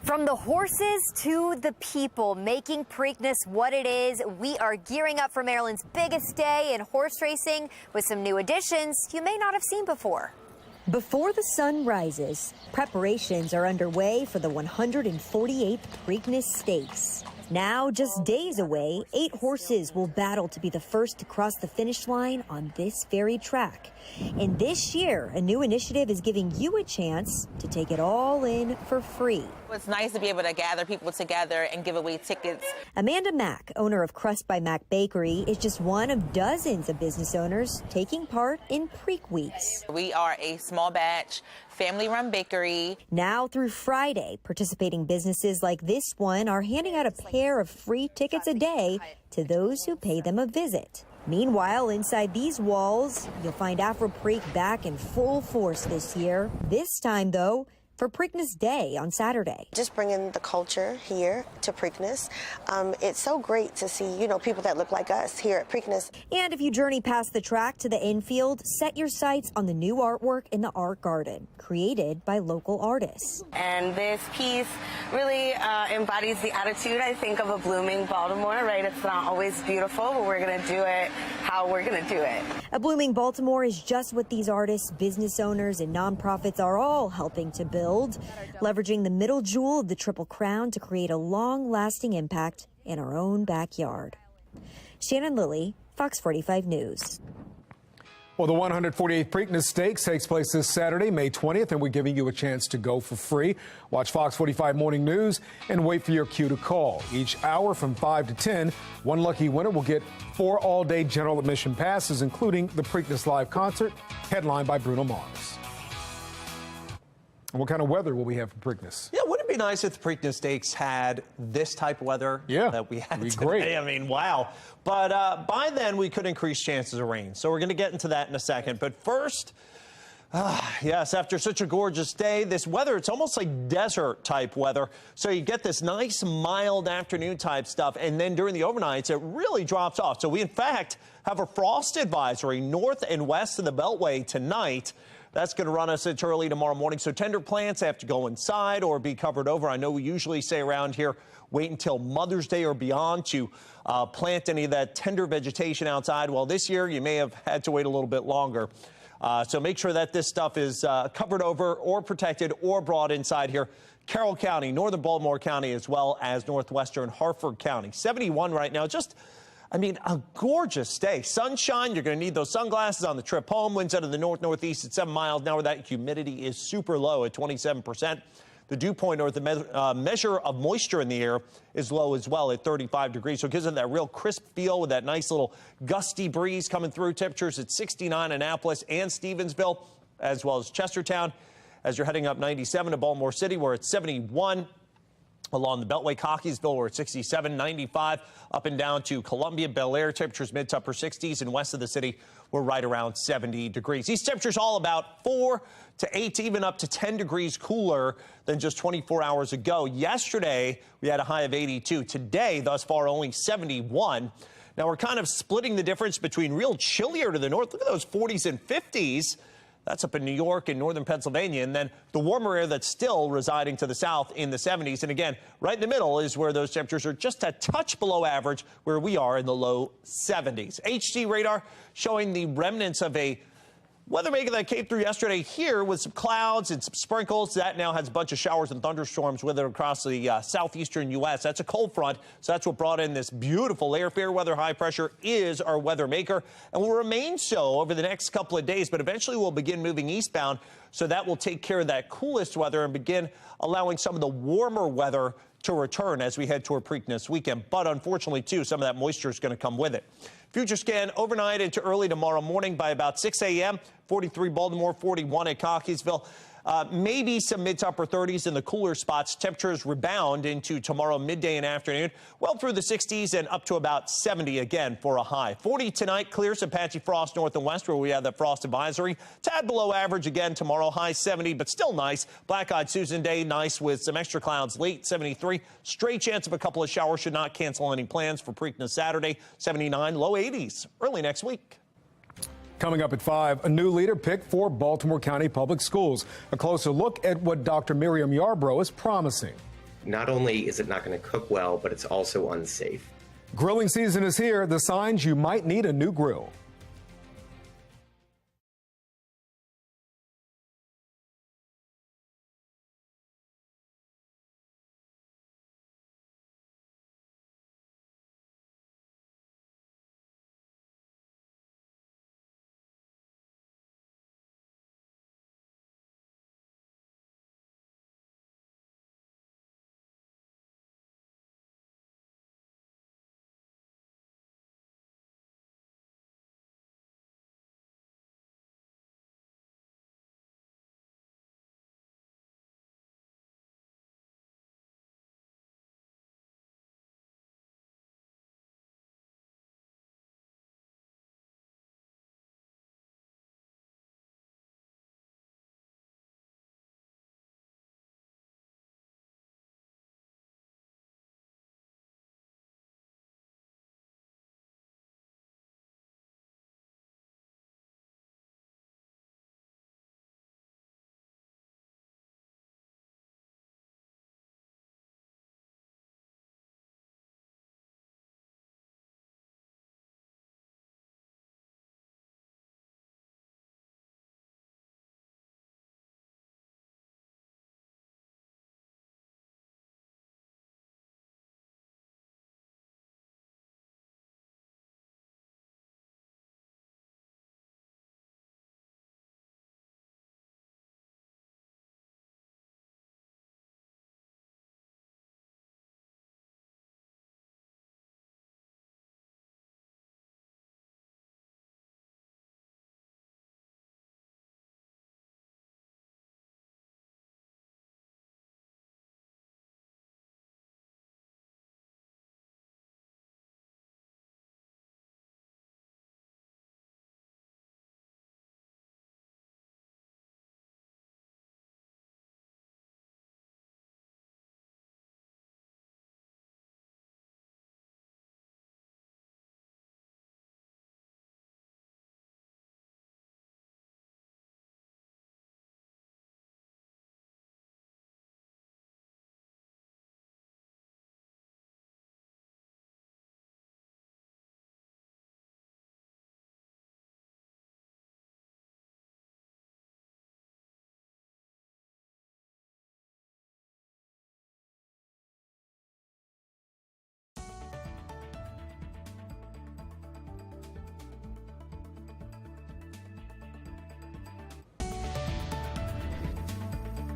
From the horses to the people making Preakness what it is, we are gearing up for Maryland's biggest day in horse racing with some new additions you may not have seen before. Before the sun rises, preparations are underway for the 148th Preakness Stakes. Now, just days away, 8 horses will battle to be the first to cross the finish line on this very track. And this year, a new initiative is giving you a chance to take it all in for free. It's nice to be able to gather people together and give away tickets. Amanda Mack, owner of Crust by Mack Bakery, is just one of dozens of business owners taking part in Preak Weeks. We are a small batch, family-run bakery. Now through Friday, participating businesses like this one are handing out a pair of free tickets a day to those who pay them a visit. Meanwhile, inside these walls, you'll find Afro Preak back in full force this year. This time, though, for Preakness Day on Saturday. Just bringing the culture here to Preakness. It's so great to see, people that look like us here at Preakness. And if you journey past the track to the infield, set your sights on the new artwork in the art garden, created by local artists. And this piece really embodies the attitude, I think, of a blooming Baltimore, right? It's not always beautiful, but we're going to do it how we're going to do it. A blooming Baltimore is just what these artists, business owners, and nonprofits are all helping to build, leveraging the middle jewel of the Triple Crown to create a long-lasting impact in our own backyard. Shannon Lilly, Fox 45 News. Well, the 148th Preakness Stakes takes place this Saturday, May 20th, and we're giving you a chance to go for free. Watch Fox 45 Morning News and wait for your cue to call. Each hour from 5 to 10, one lucky winner will get 4 all-day general admission passes, including the Preakness Live concert, headlined by Bruno Mars. And what kind of weather will we have for Preakness? Yeah, wouldn't it be nice if the Preakness Stakes had this type of weather that we had today? Great. I mean, wow. But by then, we could increase chances of rain. So we're going to get into that in a second. But first, yes, after such a gorgeous day, this weather, it's almost like desert type weather. So you get this nice, mild afternoon type stuff. And then during the overnights, it really drops off. So we, in fact, have a frost advisory north and west of the Beltway tonight. That's going to run us into early tomorrow morning. So tender plants have to go inside or be covered over. I know we usually say around here, wait until Mother's Day or beyond to plant any of that tender vegetation outside. Well, this year you may have had to wait a little bit longer. So make sure that this stuff is covered over or protected or brought inside here. Carroll County, northern Baltimore County, as well as northwestern Harford County. 71 right now. Just, I mean, a gorgeous day. Sunshine, you're going to need those sunglasses on the trip home. Winds out of the north-northeast at 7 miles an hour. That humidity is super low at 27%. The dew point, or the measure of moisture in the air, is low as well at 35 degrees. So it gives it that real crisp feel with that nice little gusty breeze coming through. Temperatures at 69 in Annapolis and Stevensville, as well as Chestertown. As you're heading up 97 to Baltimore City, we're at 71. Along the Beltway, Cockeysville, we're at 67, 95, up and down to Columbia, Bel Air, temperatures mid to upper 60s, and west of the city, we're right around 70 degrees. These temperatures all about 4 to 8, even up to 10 degrees cooler than just 24 hours ago. Yesterday, we had a high of 82. Today, thus far, only 71. Now, we're kind of splitting the difference between real chillier to the north. Look at those 40s and 50s. That's up in New York and northern Pennsylvania. And then the warmer air that's still residing to the south in the 70s. And again, right in the middle is where those temperatures are just a touch below average, where we are in the low 70s. HD radar showing the remnants of a weather maker that came through yesterday here with some clouds and some sprinkles. That now has a bunch of showers and thunderstorms with it across the southeastern U.S. That's a cold front, so that's what brought in this beautiful air. Fair weather high pressure is our weather maker and will remain so over the next couple of days, but eventually we'll begin moving eastbound, so that will take care of that coolest weather and begin allowing some of the warmer weather to return as we head toward Preakness weekend. But unfortunately, too, some of that moisture is going to come with it. Future scan overnight into early tomorrow morning by about 6 a.m. 43 Baltimore, 41 at Cockeysville. Maybe some mid to upper 30s in the cooler spots. Temperatures rebound into tomorrow midday and afternoon, well through the 60s and up to about 70 again for a high. 40 tonight, clear, some patchy frost north and west where we have that frost advisory. Tad below average again tomorrow, high 70, but still nice. Black-eyed Susan Day, nice with some extra clouds late, 73. Straight chance of a couple of showers, should not cancel any plans for Preakness Saturday, 79, low 80s early next week. Coming up at 5, a new leader picked for Baltimore County Public Schools. A closer look at what Dr. Miriam Yarbrough is promising. Not only is it not going to cook well, but it's also unsafe. Grilling season is here. The signs you might need a new grill.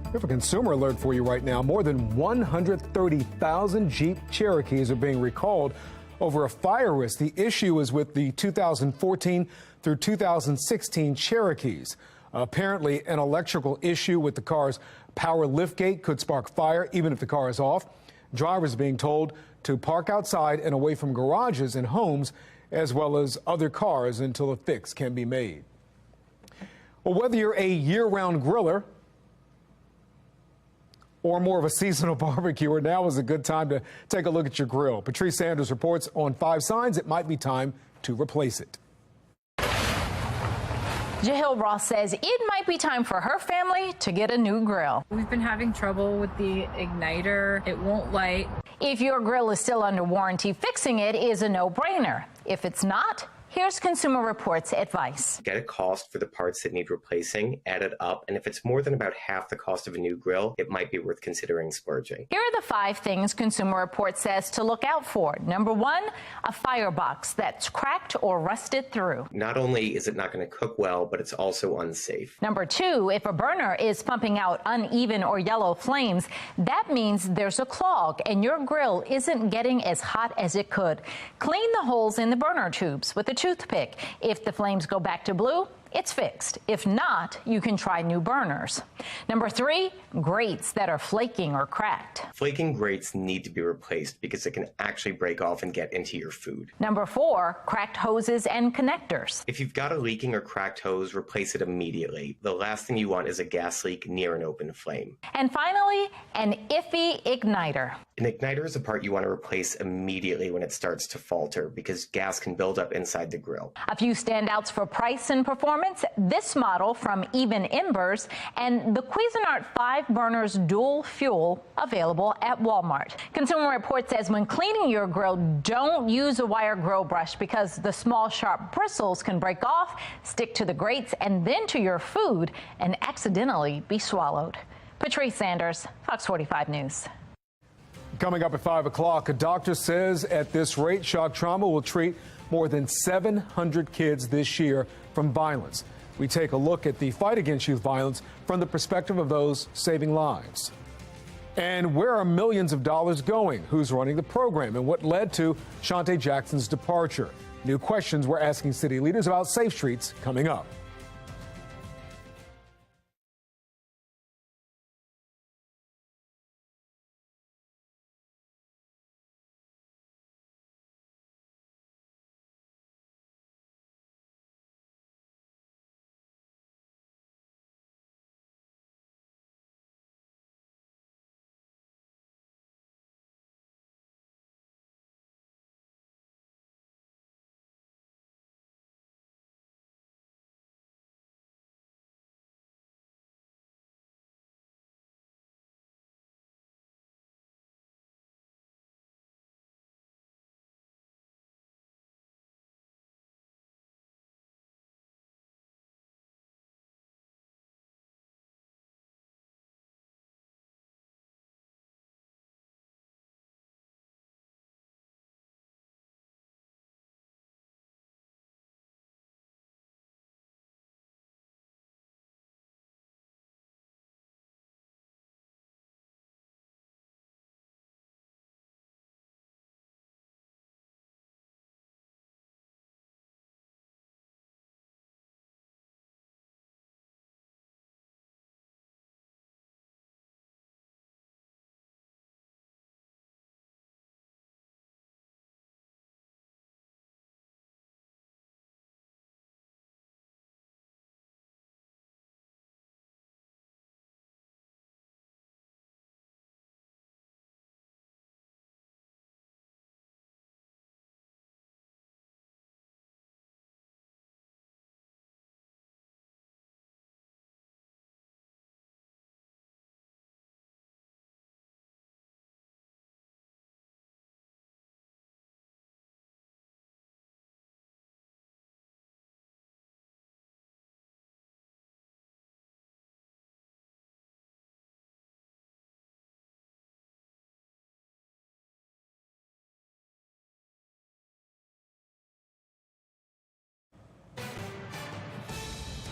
We have a consumer alert for you right now. More than 130,000 Jeep Cherokees are being recalled over a fire risk. The issue is with the 2014 through 2016 Cherokees. Apparently, an electrical issue with the car's power liftgate could spark fire even if the car is off. Drivers are being told to park outside and away from garages and homes, as well as other cars, until a fix can be made. Well, whether you're a year-round griller or more of a seasonal barbecuer, now is a good time to take a look at your grill. Patrice Sanders reports on 5 signs it might be time to replace it. Jahil Ross says it might be time for her family to get a new grill. We've been having trouble with the igniter. It won't light. If your grill is still under warranty, fixing it is a no-brainer. If it's not, here's Consumer Reports advice. Get a cost for the parts that need replacing, add it up, and if it's more than about half the cost of a new grill, it might be worth considering splurging. Here are the 5 things Consumer Reports says to look out for. Number 1, a firebox that's cracked or rusted through. Not only is it not going to cook well, but it's also unsafe. Number 2, if a burner is pumping out uneven or yellow flames, that means there's a clog and your grill isn't getting as hot as it could. Clean the holes in the burner tubes with a toothpick. If the flames go back to blue, it's fixed. If not, you can try new burners. Number 3, grates that are flaking or cracked. Flaking grates need to be replaced because it can actually break off and get into your food. Number 4, cracked hoses and connectors. If you've got a leaking or cracked hose, replace it immediately. The last thing you want is a gas leak near an open flame. And finally, an iffy igniter. An igniter is a part you want to replace immediately when it starts to falter because gas can build up inside the grill. A few standouts for price and performance, this model from Even Embers and the Cuisinart 5 burners dual fuel available at Walmart. Consumer Report says when cleaning your grill, don't use a wire grill brush because the small sharp bristles can break off, stick to the grates and then to your food and accidentally be swallowed. Patrice Sanders, Fox 45 News. Coming up at 5 o'clock, a doctor says at this rate, shock trauma will treat more than 700 kids this year from violence. We take a look at the fight against youth violence from the perspective of those saving lives. And where are millions of dollars going? Who's running the program? And what led to Shante Jackson's departure? New questions we're asking city leaders about Safe Streets coming up.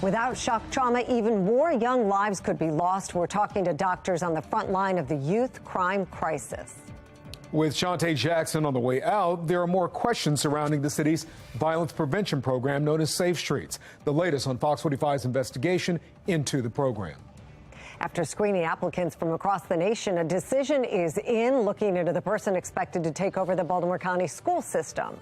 Without shock trauma, even more young lives could be lost. We're talking to doctors on the front line of the youth crime crisis. With Shante Jackson on the way out, there are more questions surrounding the city's violence prevention program known as Safe Streets. The latest on Fox 45's investigation into the program. After screening applicants from across the nation, a decision is in looking into the person expected to take over the Baltimore County school system.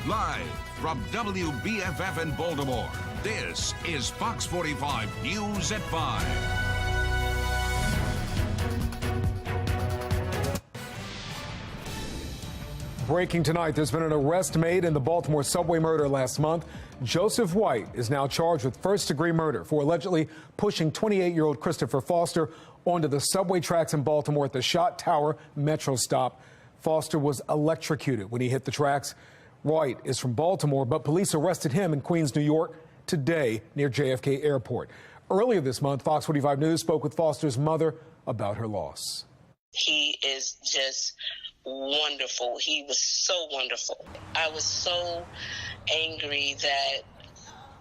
Live from WBFF in Baltimore, this is Fox 45 News at 5. Breaking tonight, there's been an arrest made in the Baltimore subway murder last month. Joseph White is now charged with first-degree murder for allegedly pushing 28-year-old Christopher Foster onto the subway tracks in Baltimore at the Shot Tower Metro stop. Foster was electrocuted when he hit the tracks. White is from Baltimore, but police arrested him in Queens, New York today near JFK Airport. Earlier this month, Fox 45 News spoke with Foster's mother about her loss. He is just wonderful. He was so wonderful. I was so angry that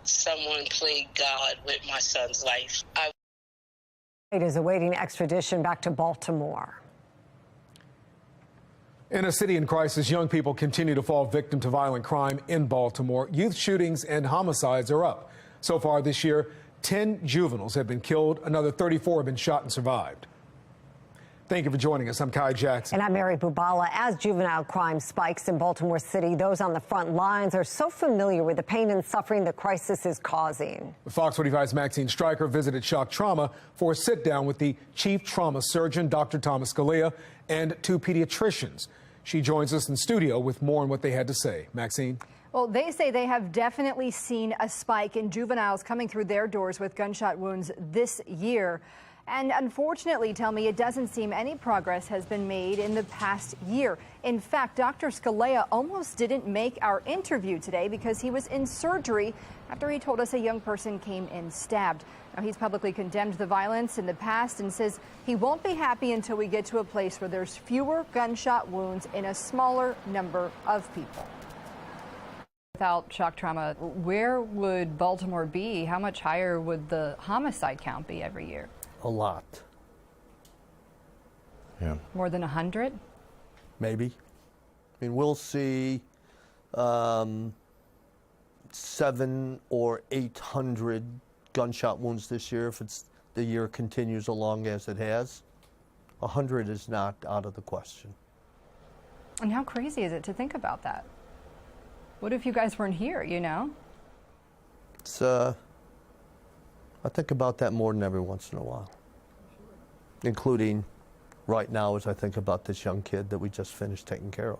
someone played God with my son's life. White is awaiting extradition back to Baltimore. In a city in crisis, young people continue to fall victim to violent crime in Baltimore. Youth shootings and homicides are up. So far this year, 10 juveniles have been killed. Another 34 have been shot and survived. Thank you for joining us. I'm Kai Jackson. And I'm Mary Bubala. As juvenile crime spikes in Baltimore City, those on the front lines are so familiar with the pain and suffering the crisis is causing. Fox 45's Maxine Stryker visited shock trauma for a sit-down with the chief trauma surgeon, Dr. Thomas Scalia, and 2 pediatricians. She joins us in studio with more on what they had to say. Maxine? Well, they say they have definitely seen a spike in juveniles coming through their doors with gunshot wounds this year. And unfortunately, tell me, it doesn't seem any progress has been made in the past year. In fact, Dr. Scalia almost didn't make our interview today because he was in surgery after he told us a young person came in stabbed. Now, he's publicly condemned the violence in the past and says he won't be happy until we get to a place where there's fewer gunshot wounds in a smaller number of people. Without shock trauma, where would Baltimore be? How much higher would the homicide count be every year? A lot. Yeah. More than 100? Maybe. I mean, we'll see 700 or 800 gunshot wounds this year if the year continues along as it has. 100 is not out of the question. And how crazy is it to think about that? What if you guys weren't here, you know? It's I think about that more than every once in a while, including right now as I think about this young kid that we just finished taking care of.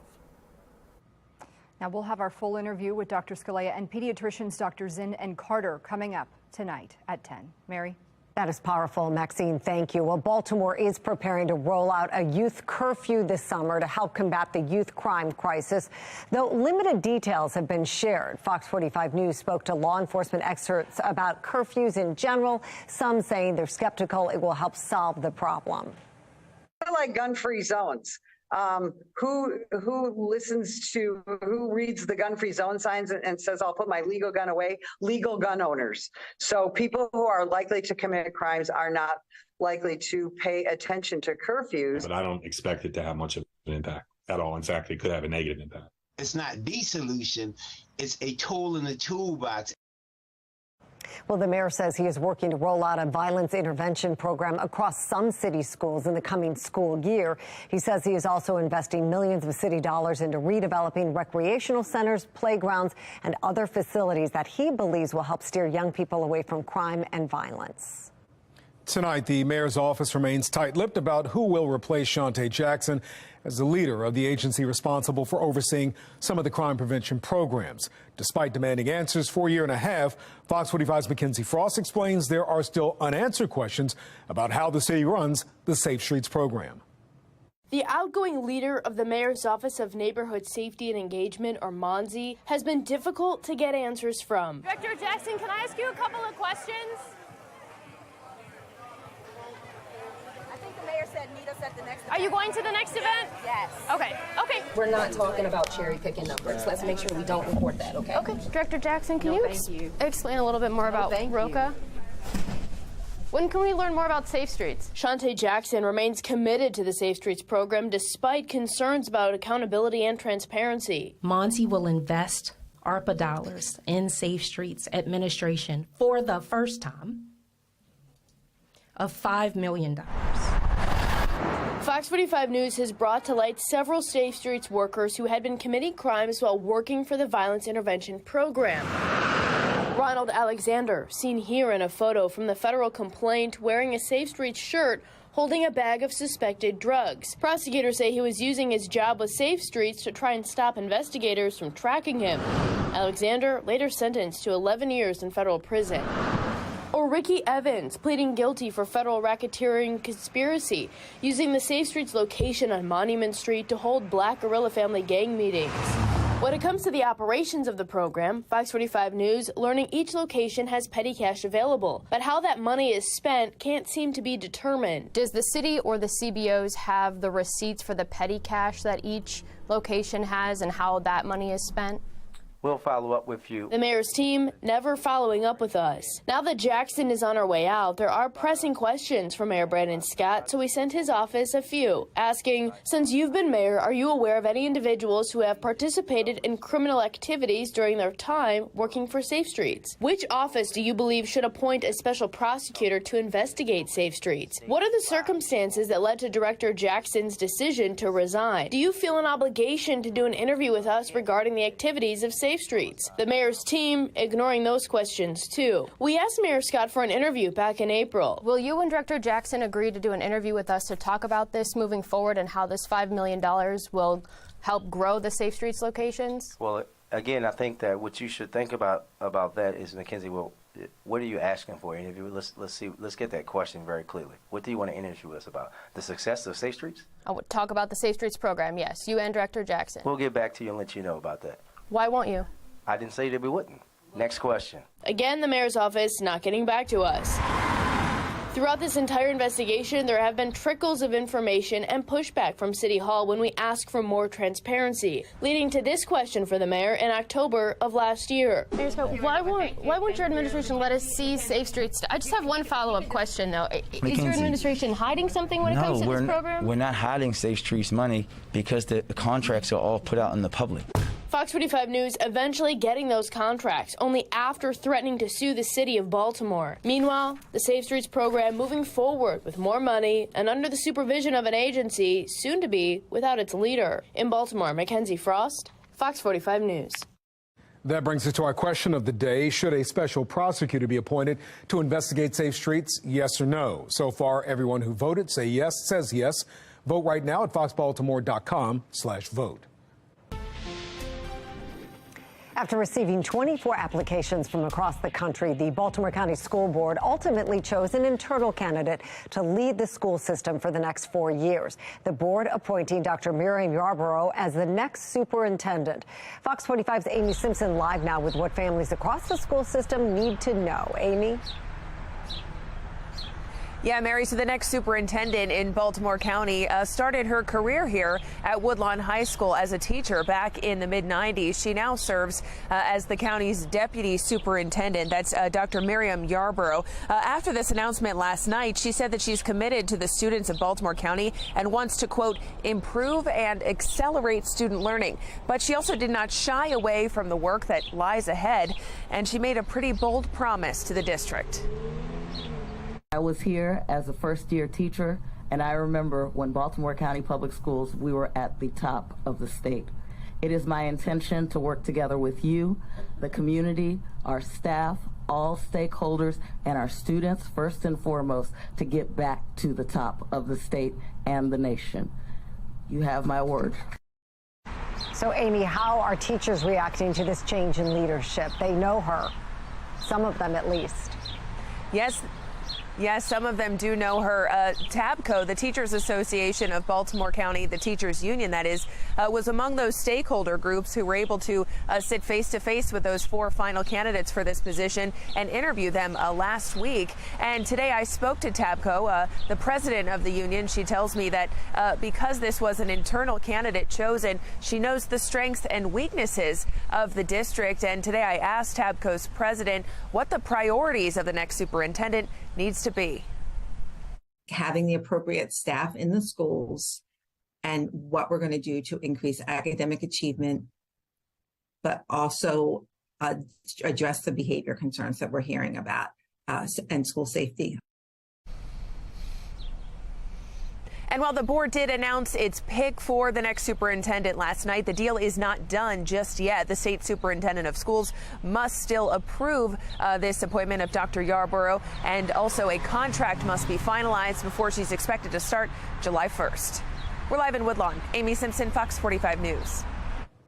Now, we'll have our full interview with Dr. Scalia and pediatricians Dr. Zinn and Carter coming up tonight at 10. Mary? That is powerful, Maxine. Thank you. Well, Baltimore is preparing to roll out a youth curfew this summer to help combat the youth crime crisis, though limited details have been shared. Fox 45 News spoke to law enforcement experts about curfews in general, some saying they're skeptical it will help solve the problem. I like gun-free zones. Who reads the gun-free zone signs and says, I'll put my legal gun away? Legal gun owners. So people who are likely to commit crimes are not likely to pay attention to curfews. But I don't expect it to have much of an impact at all. In fact, it could have a negative impact. It's not the solution. It's a tool in the toolbox. Well, the mayor says he is working to roll out a violence intervention program across some city schools in the coming school year. He says he is also investing millions of city dollars into redeveloping recreational centers, playgrounds, and other facilities that he believes will help steer young people away from crime and violence. Tonight, the mayor's office remains tight-lipped about who will replace Shante Jackson as the leader of the agency responsible for overseeing some of the crime prevention programs. Despite demanding answers for a year and a half, Fox 45's Mackenzie Frost explains there are still unanswered questions about how the city runs the Safe Streets program. The outgoing leader of the Mayor's Office of Neighborhood Safety and Engagement, or MONSE, has been difficult to get answers from. Director Jackson, can I ask you a couple of questions? Meet us at the next event. Are you going to the next event? Yes. Okay. Okay. We're not talking about cherry picking numbers. Let's make sure we don't report that, okay? Okay. Director Jackson, can you explain a little bit more about ROCA? When can we learn more about Safe Streets? Shante Jackson remains committed to the Safe Streets program despite concerns about accountability and transparency. MONSE will invest ARPA dollars in Safe Streets administration for the first time of $5 million. Fox 45 News has brought to light several Safe Streets workers who had been committing crimes while working for the Violence Intervention Program. Ronald Alexander, seen here in a photo from the federal complaint wearing a Safe Streets shirt holding a bag of suspected drugs. Prosecutors say he was using his job with Safe Streets to try and stop investigators from tracking him. Alexander later sentenced to 11 years in federal prison. Or Ricky Evans, pleading guilty for federal racketeering conspiracy, using the Safe Streets location on Monument Street to hold Black Guerrilla Family gang meetings. When it comes to the operations of the program, Fox 45 News learning each location has petty cash available, but how that money is spent can't seem to be determined. Does the city or the CBOs have the receipts for the petty cash that each location has and how that money is spent? We'll follow up with you. The mayor's team never following up with us. Now that Jackson is on her way out, there are pressing questions for Mayor Brandon Scott, so we sent his office a few, asking, since you've been mayor, are you aware of any individuals who have participated in criminal activities during their time working for Safe Streets? Which office do you believe should appoint a special prosecutor to investigate Safe Streets? What are the circumstances that led to Director Jackson's decision to resign? Do you feel an obligation to do an interview with us regarding the activities of Safe Streets? The mayor's team ignoring those questions too. We asked Mayor Scott for an interview back in April. Will you and Director Jackson agree to do an interview with us to talk about this moving forward and how this $5 million will help grow the Safe Streets locations? Well, again, I think that what you should think about that is, Mackenzie, well, what are you asking for an interview? Let's get that question very clearly. What do you want to interview us about? The success of Safe Streets? I would talk about the Safe Streets program, yes. You and Director Jackson. We'll get back to you and let you know about that. Why won't you? I didn't say that we wouldn't. Next question. Again, the mayor's office not getting back to us. Throughout this entire investigation, there have been trickles of information and pushback from City Hall when we ask for more transparency, leading to this question for the mayor in October of last year. Mayor Scott, why won't your administration let us see Safe Streets? I just have one follow-up question, though. Is your administration hiding something when it comes to this program? We're not hiding Safe Streets money because the contracts are all put out in the public. Fox 45 News eventually getting those contracts, only after threatening to sue the city of Baltimore. Meanwhile, the Safe Streets program moving forward with more money and under the supervision of an agency soon to be without its leader. In Baltimore, Mackenzie Frost, Fox 45 News. That brings us to our question of the day. Should a special prosecutor be appointed to investigate Safe Streets? Yes or no? So far, everyone who voted says yes. Vote right now at foxbaltimore.com/vote. After receiving 24 applications from across the country, the Baltimore County School Board ultimately chose an internal candidate to lead the school system for the next 4 years. The board appointing Dr. Miriam Yarborough as the next superintendent. Fox 45's Amy Simpson live now with what families across the school system need to know. Amy? Yeah, Mary, so the next superintendent in Baltimore County started her career here at Woodlawn High School as a teacher back in the mid-90s. She now serves as the county's deputy superintendent. That's Dr. Miriam Yarborough. After this announcement last night, she said that she's committed to the students of Baltimore County and wants to, quote, improve and accelerate student learning. But she also did not shy away from the work that lies ahead, and she made a pretty bold promise to the district. I was here as a first-year teacher, and I remember when Baltimore County Public Schools, we were at the top of the state. It is my intention to work together with you, the community, our staff, all stakeholders, and our students, first and foremost, to get back to the top of the state and the nation. You have my word. So, Amy, how are teachers reacting to this change in leadership? They know her, some of them at least. Yes, some of them do know her. TABCO, the Teachers Association of Baltimore County, the teachers union that is, was among those stakeholder groups who were able to sit face-to-face with those 4 final candidates for this position and interview them last week. And today I spoke to TABCO, the president of the union. She tells me that because this was an internal candidate chosen, she knows the strengths and weaknesses of the district. And today I asked TABCO's president what the priorities of the next superintendent needs to be. Having the appropriate staff in the schools and what we're going to do to increase academic achievement, but also address the behavior concerns that we're hearing about and school safety. And while the board did announce its pick for the next superintendent last night, the deal is not done just yet. The state superintendent of schools must still approve this appointment of Dr. Yarborough, and also a contract must be finalized before she's expected to start July 1st. We're live in Woodlawn. Amy Simpson, Fox 45 News.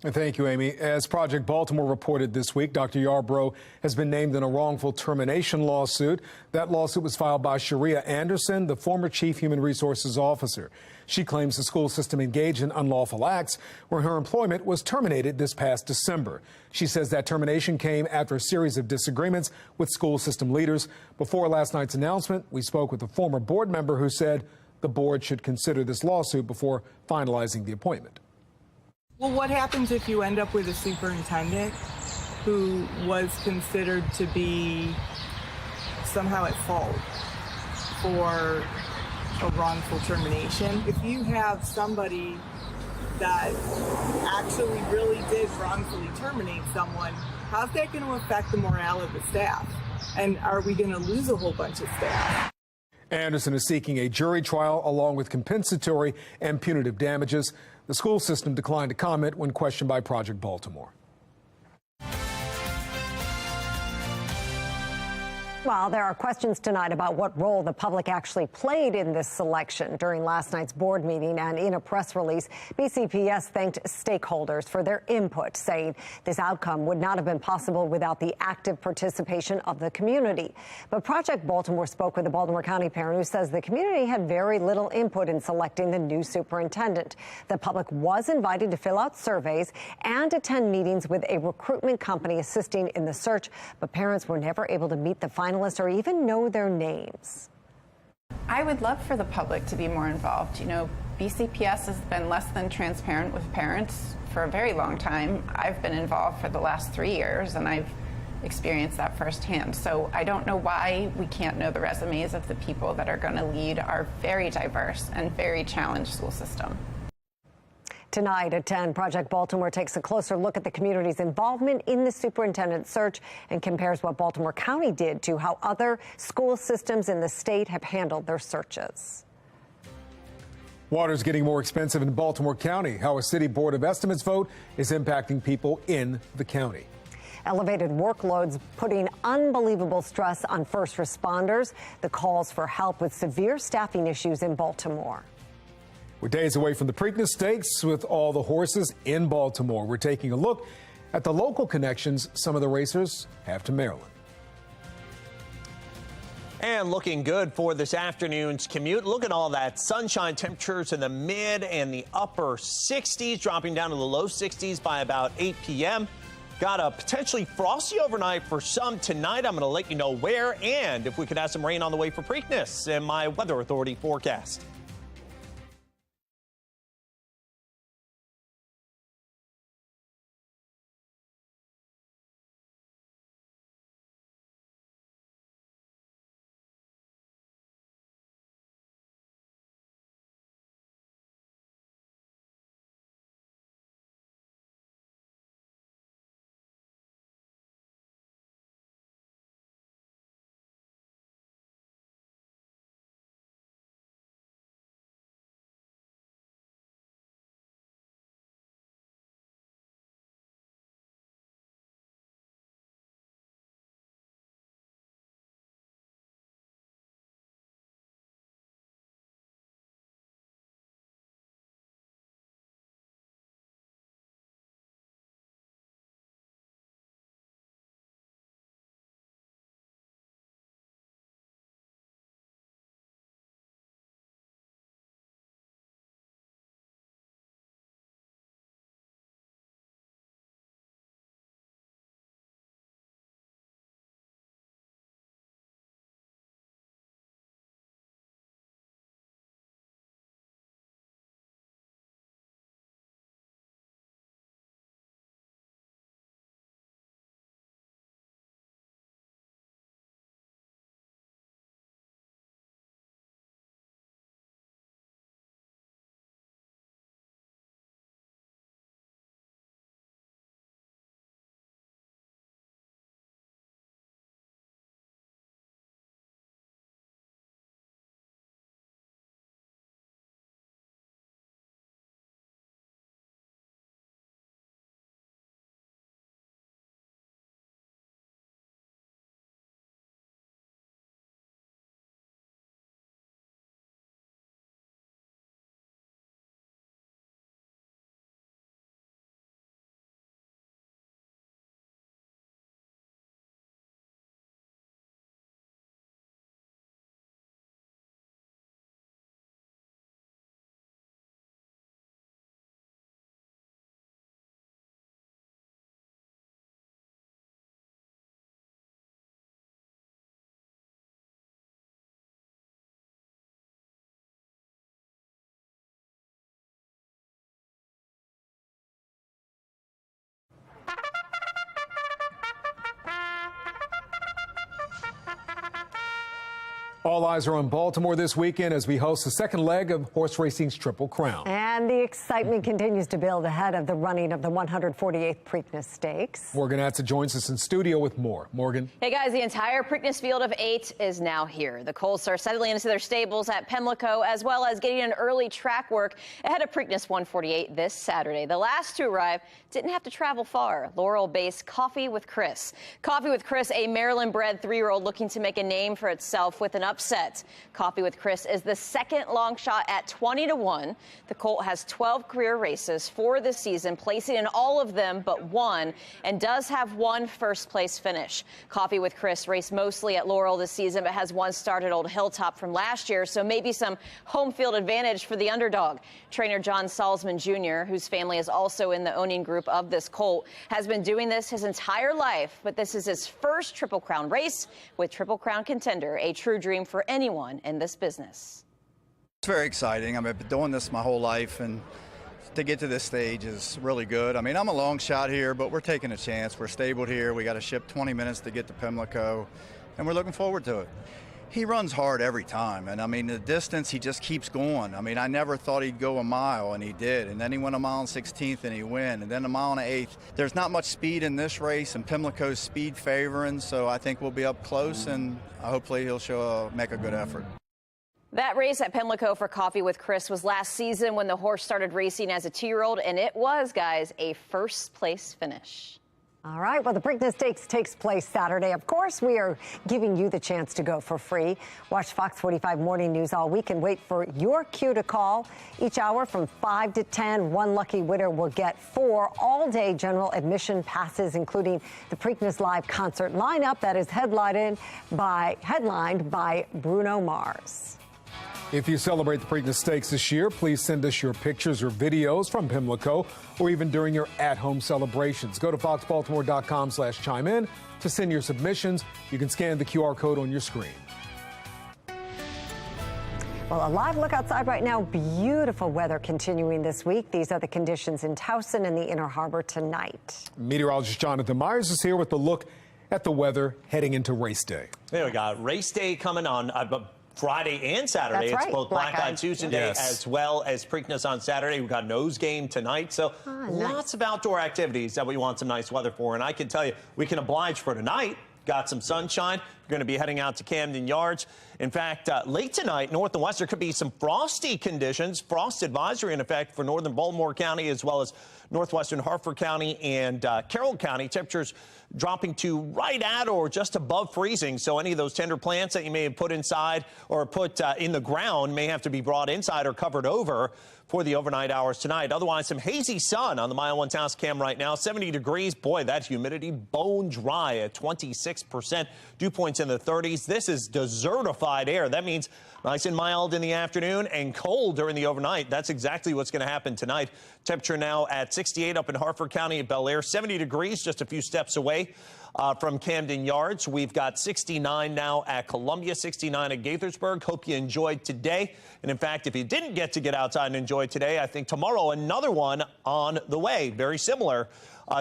Thank you, Amy. As Project Baltimore reported this week, Dr. Yarborough has been named in a wrongful termination lawsuit. That lawsuit was filed by Sharia Anderson, the former chief human resources officer. She claims the school system engaged in unlawful acts where her employment was terminated this past December. She says that termination came after a series of disagreements with school system leaders. Before last night's announcement, we spoke with a former board member who said the board should consider this lawsuit before finalizing the appointment. Well, what happens if you end up with a superintendent who was considered to be somehow at fault for a wrongful termination. If you have somebody that actually really did wrongfully terminate someone, how's that going to affect the morale of the staff? And are we going to lose a whole bunch of staff? Anderson is seeking a jury trial along with compensatory and punitive damages. The school system declined to comment when questioned by Project Baltimore. Well, there are questions tonight about what role the public actually played in this selection. During last night's board meeting and in a press release, BCPS thanked stakeholders for their input, saying this outcome would not have been possible without the active participation of the community. But Project Baltimore spoke with a Baltimore County parent who says the community had very little input in selecting the new superintendent. The public was invited to fill out surveys and attend meetings with a recruitment company assisting in the search, but parents were never able to meet the finalists or even know their names. I would love for the public to be more involved. You know, BCPS has been less than transparent with parents for a very long time. I've been involved for the last 3 years, and I've experienced that firsthand. So I don't know why we can't know the resumes of the people that are going to lead our very diverse and very challenged school system. Tonight at 10, Project Baltimore takes a closer look at the community's involvement in the superintendent search and compares what Baltimore County did to how other school systems in the state have handled their searches. Water's getting more expensive in Baltimore County. How a city board of estimates vote is impacting people in the county. Elevated workloads putting unbelievable stress on first responders. The calls for help with severe staffing issues in Baltimore. We're days away from the Preakness Stakes with all the horses in Baltimore. We're taking a look at the local connections some of the racers have to Maryland. And looking good for this afternoon's commute. Look at all that sunshine, temperatures in the mid and the upper 60s, dropping down to the low 60s by about 8 p.m. Got a potentially frosty overnight for some tonight. I'm going to let you know where and if we could have some rain on the way for Preakness in my Weather Authority forecast. All eyes are on Baltimore this weekend as we host the second leg of horse racing's Triple Crown. And the excitement continues to build ahead of the running of the 148th Preakness Stakes. Morgan Atza joins us in studio with more. Morgan. Hey guys, the entire Preakness field of 8 is now here. The colts are settling into their stables at Pimlico, as well as getting an early track work ahead of Preakness 148 this Saturday. The last to arrive didn't have to travel far. Laurel-based Coffee with Chris. Coffee with Chris, a Maryland-bred 3-year-old looking to make a name for itself with an upset. Coffee with Chris is the second long shot at 20-1. The colt has 12 career races for this season, placing in all of them but one, and does have one first-place finish. Coffee with Chris raced mostly at Laurel this season, but has one start at Old Hilltop from last year, so maybe some home field advantage for the underdog. Trainer John Salzman Jr., whose family is also in the owning group of this colt, has been doing this his entire life, but this is his first Triple Crown race with Triple Crown contender, a true dream for anyone in this business. It's very exciting. I mean, I've been doing this my whole life, and to get to this stage is really good. I mean, I'm a long shot here, but we're taking a chance. We're stabled here. We got to ship 20 minutes to get to Pimlico, and we're looking forward to it. He runs hard every time, and I mean, the distance, he just keeps going. I mean, I never thought he'd go a mile, and he did. And then he went a mile and 16th, and he win. And then a mile and 1/8. There's not much speed in this race, and Pimlico's speed favoring, so I think we'll be up close, and hopefully he'll make a good effort. That race at Pimlico for Coffee with Chris was last season when the horse started racing as a 2-year-old, and it was, guys, a first-place finish. All right, well, the Preakness Stakes takes place Saturday. Of course, we are giving you the chance to go for free. Watch Fox 45 Morning News all week and wait for your cue to call. Each hour from 5 to 10, one lucky winner will get 4 all-day general admission passes, including the Preakness Live concert lineup that is headlined by Bruno Mars. If you celebrate the Preakness Stakes this year, please send us your pictures or videos from Pimlico or even during your at-home celebrations. Go to foxbaltimore.com/chime-in to send your submissions. You can scan the QR code on your screen. Well, a live look outside right now. Beautiful weather continuing this week. These are the conditions in Towson and the Inner Harbor tonight. Meteorologist Jonathan Myers is here with a look at the weather heading into race day. There we go. Race day coming on. Friday and Saturday. That's right. It's both Black-Eyed Tuesday Day as well as Preakness on Saturday. We've got nose game tonight. So lots of outdoor activities that we want some nice weather for. And I can tell you, we can oblige for tonight. Got some sunshine. We're going to be heading out to Camden Yards. In fact, late tonight, north and west, there could be some frosty conditions. Frost advisory in effect for northern Baltimore County as well as northwestern Harford County and Carroll County. Temperatures dropping to right at or just above freezing. So any of those tender plants that you may have put inside or put in the ground may have to be brought inside or covered over for the overnight hours tonight. Otherwise, some hazy sun on the Mile 1 Taos cam right now. 70 degrees. Boy, that humidity bone dry at 26%. Dew points in the 30s. This is desertified air. That means nice and mild in the afternoon and cold during the overnight. That's exactly what's going to happen tonight. Temperature now at 68 up in Harford County at Bel Air. 70 degrees just a few steps away from Camden Yards. We've got 69 now at Columbia, 69 at Gaithersburg. Hope you enjoyed today. And in fact, if you didn't get to get outside and enjoy today, I think tomorrow another one on the way. Very similar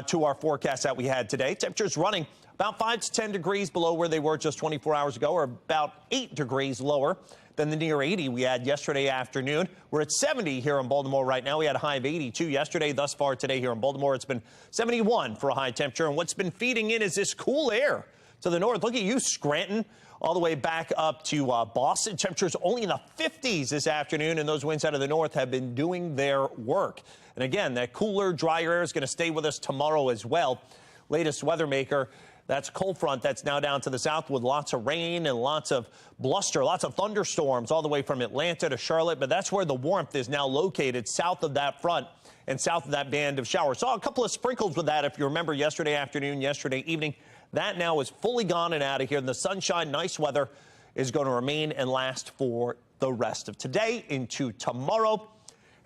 to our forecast that we had today. Temperatures running about 5 to 10 degrees below where they were just 24 hours ago, or about 8 degrees lower than the near 80 we had yesterday afternoon. We're at 70 here in Baltimore right now. We had a high of 82 yesterday. Thus far today here in Baltimore, it's been 71 for a high temperature. And what's been feeding in is this cool air to the north. Look at you, Scranton, all the way back up to Boston. Temperatures only in the 50s this afternoon, and those winds out of the north have been doing their work. And again, that cooler, drier air is going to stay with us tomorrow as well. Latest weather maker. That's a cold front that's now down to the south with lots of rain and lots of bluster, lots of thunderstorms all the way from Atlanta to Charlotte. But that's where the warmth is now located, south of that front and south of that band of showers. Saw a couple of sprinkles with that, if you remember, yesterday afternoon, yesterday evening. That now is fully gone and out of here. And the sunshine, nice weather is going to remain and last for the rest of today into tomorrow.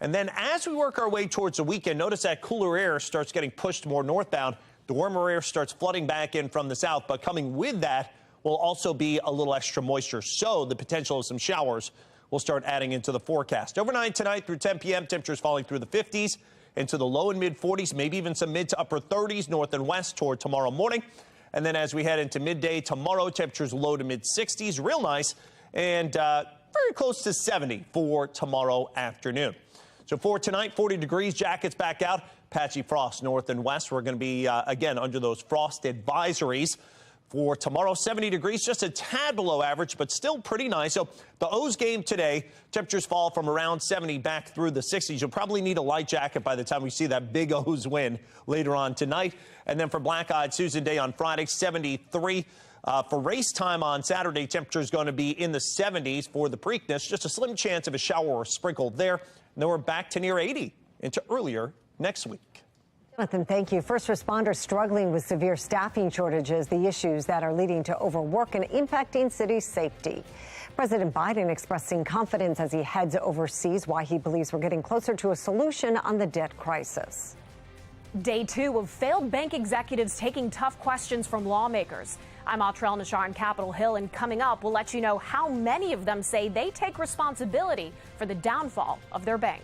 And then as we work our way towards the weekend, notice that cooler air starts getting pushed more northbound. The warmer air starts flooding back in from the south, but coming with that will also be a little extra moisture. So the potential of some showers will start adding into the forecast. Overnight tonight through 10 p.m., temperatures falling through the 50s into the low and mid 40s, maybe even some mid to upper 30s north and west toward tomorrow morning. And then as we head into midday tomorrow, temperatures low to mid 60s, real nice and very close to 70 for tomorrow afternoon. So for tonight, 40 degrees, jackets back out, patchy frost north and west. We're going to be, again, under those frost advisories. For tomorrow, 70 degrees, just a tad below average, but still pretty nice. So the O's game today, temperatures fall from around 70 back through the 60s. You'll probably need a light jacket by the time we see that big O's win later on tonight. And then for Black-Eyed Susan Day on Friday, 73. For race time on Saturday, temperature is going to be in the 70s for the Preakness. Just a slim chance of a shower or sprinkle there. And then we're back to near 80 into earlier next week. Jonathan, thank you. First responders struggling with severe staffing shortages, the issues that are leading to overwork and impacting city safety. President Biden expressing confidence as he heads overseas, why he believes we're getting closer to a solution on the debt crisis. Day 2 of failed bank executives taking tough questions from lawmakers. I'm Atrell Nashar on Capitol Hill, and coming up, we'll let you know how many of them say they take responsibility for the downfall of their bank.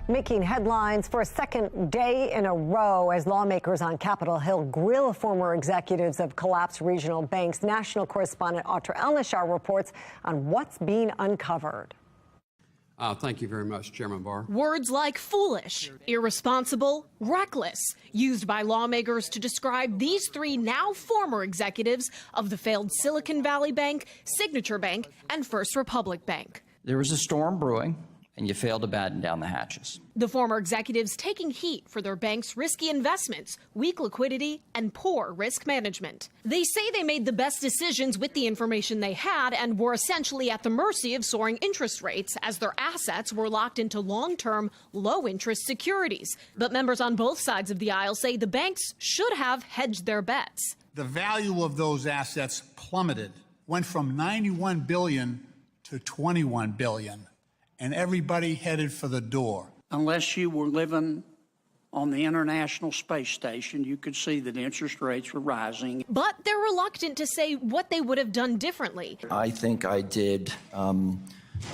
Making headlines for a second day in a row as lawmakers on Capitol Hill grill former executives of collapsed regional banks. National correspondent Atrell Nashar reports on what's being uncovered. Thank you very much, Chairman Barr. Words like foolish, irresponsible, reckless, used by lawmakers to describe these three now former executives of the failed Silicon Valley Bank, Signature Bank, and First Republic Bank. There was a storm brewing, and you failed to batten down the hatches. The former executives taking heat for their bank's risky investments, weak liquidity, and poor risk management. They say they made the best decisions with the information they had and were essentially at the mercy of soaring interest rates as their assets were locked into long-term, low-interest securities. But members on both sides of the aisle say the banks should have hedged their bets. The value of those assets plummeted, went from $91 billion to $21 billion. And everybody headed for the door. Unless you were living on the International Space Station, you could see that interest rates were rising. But they're reluctant to say what they would have done differently. I think I did a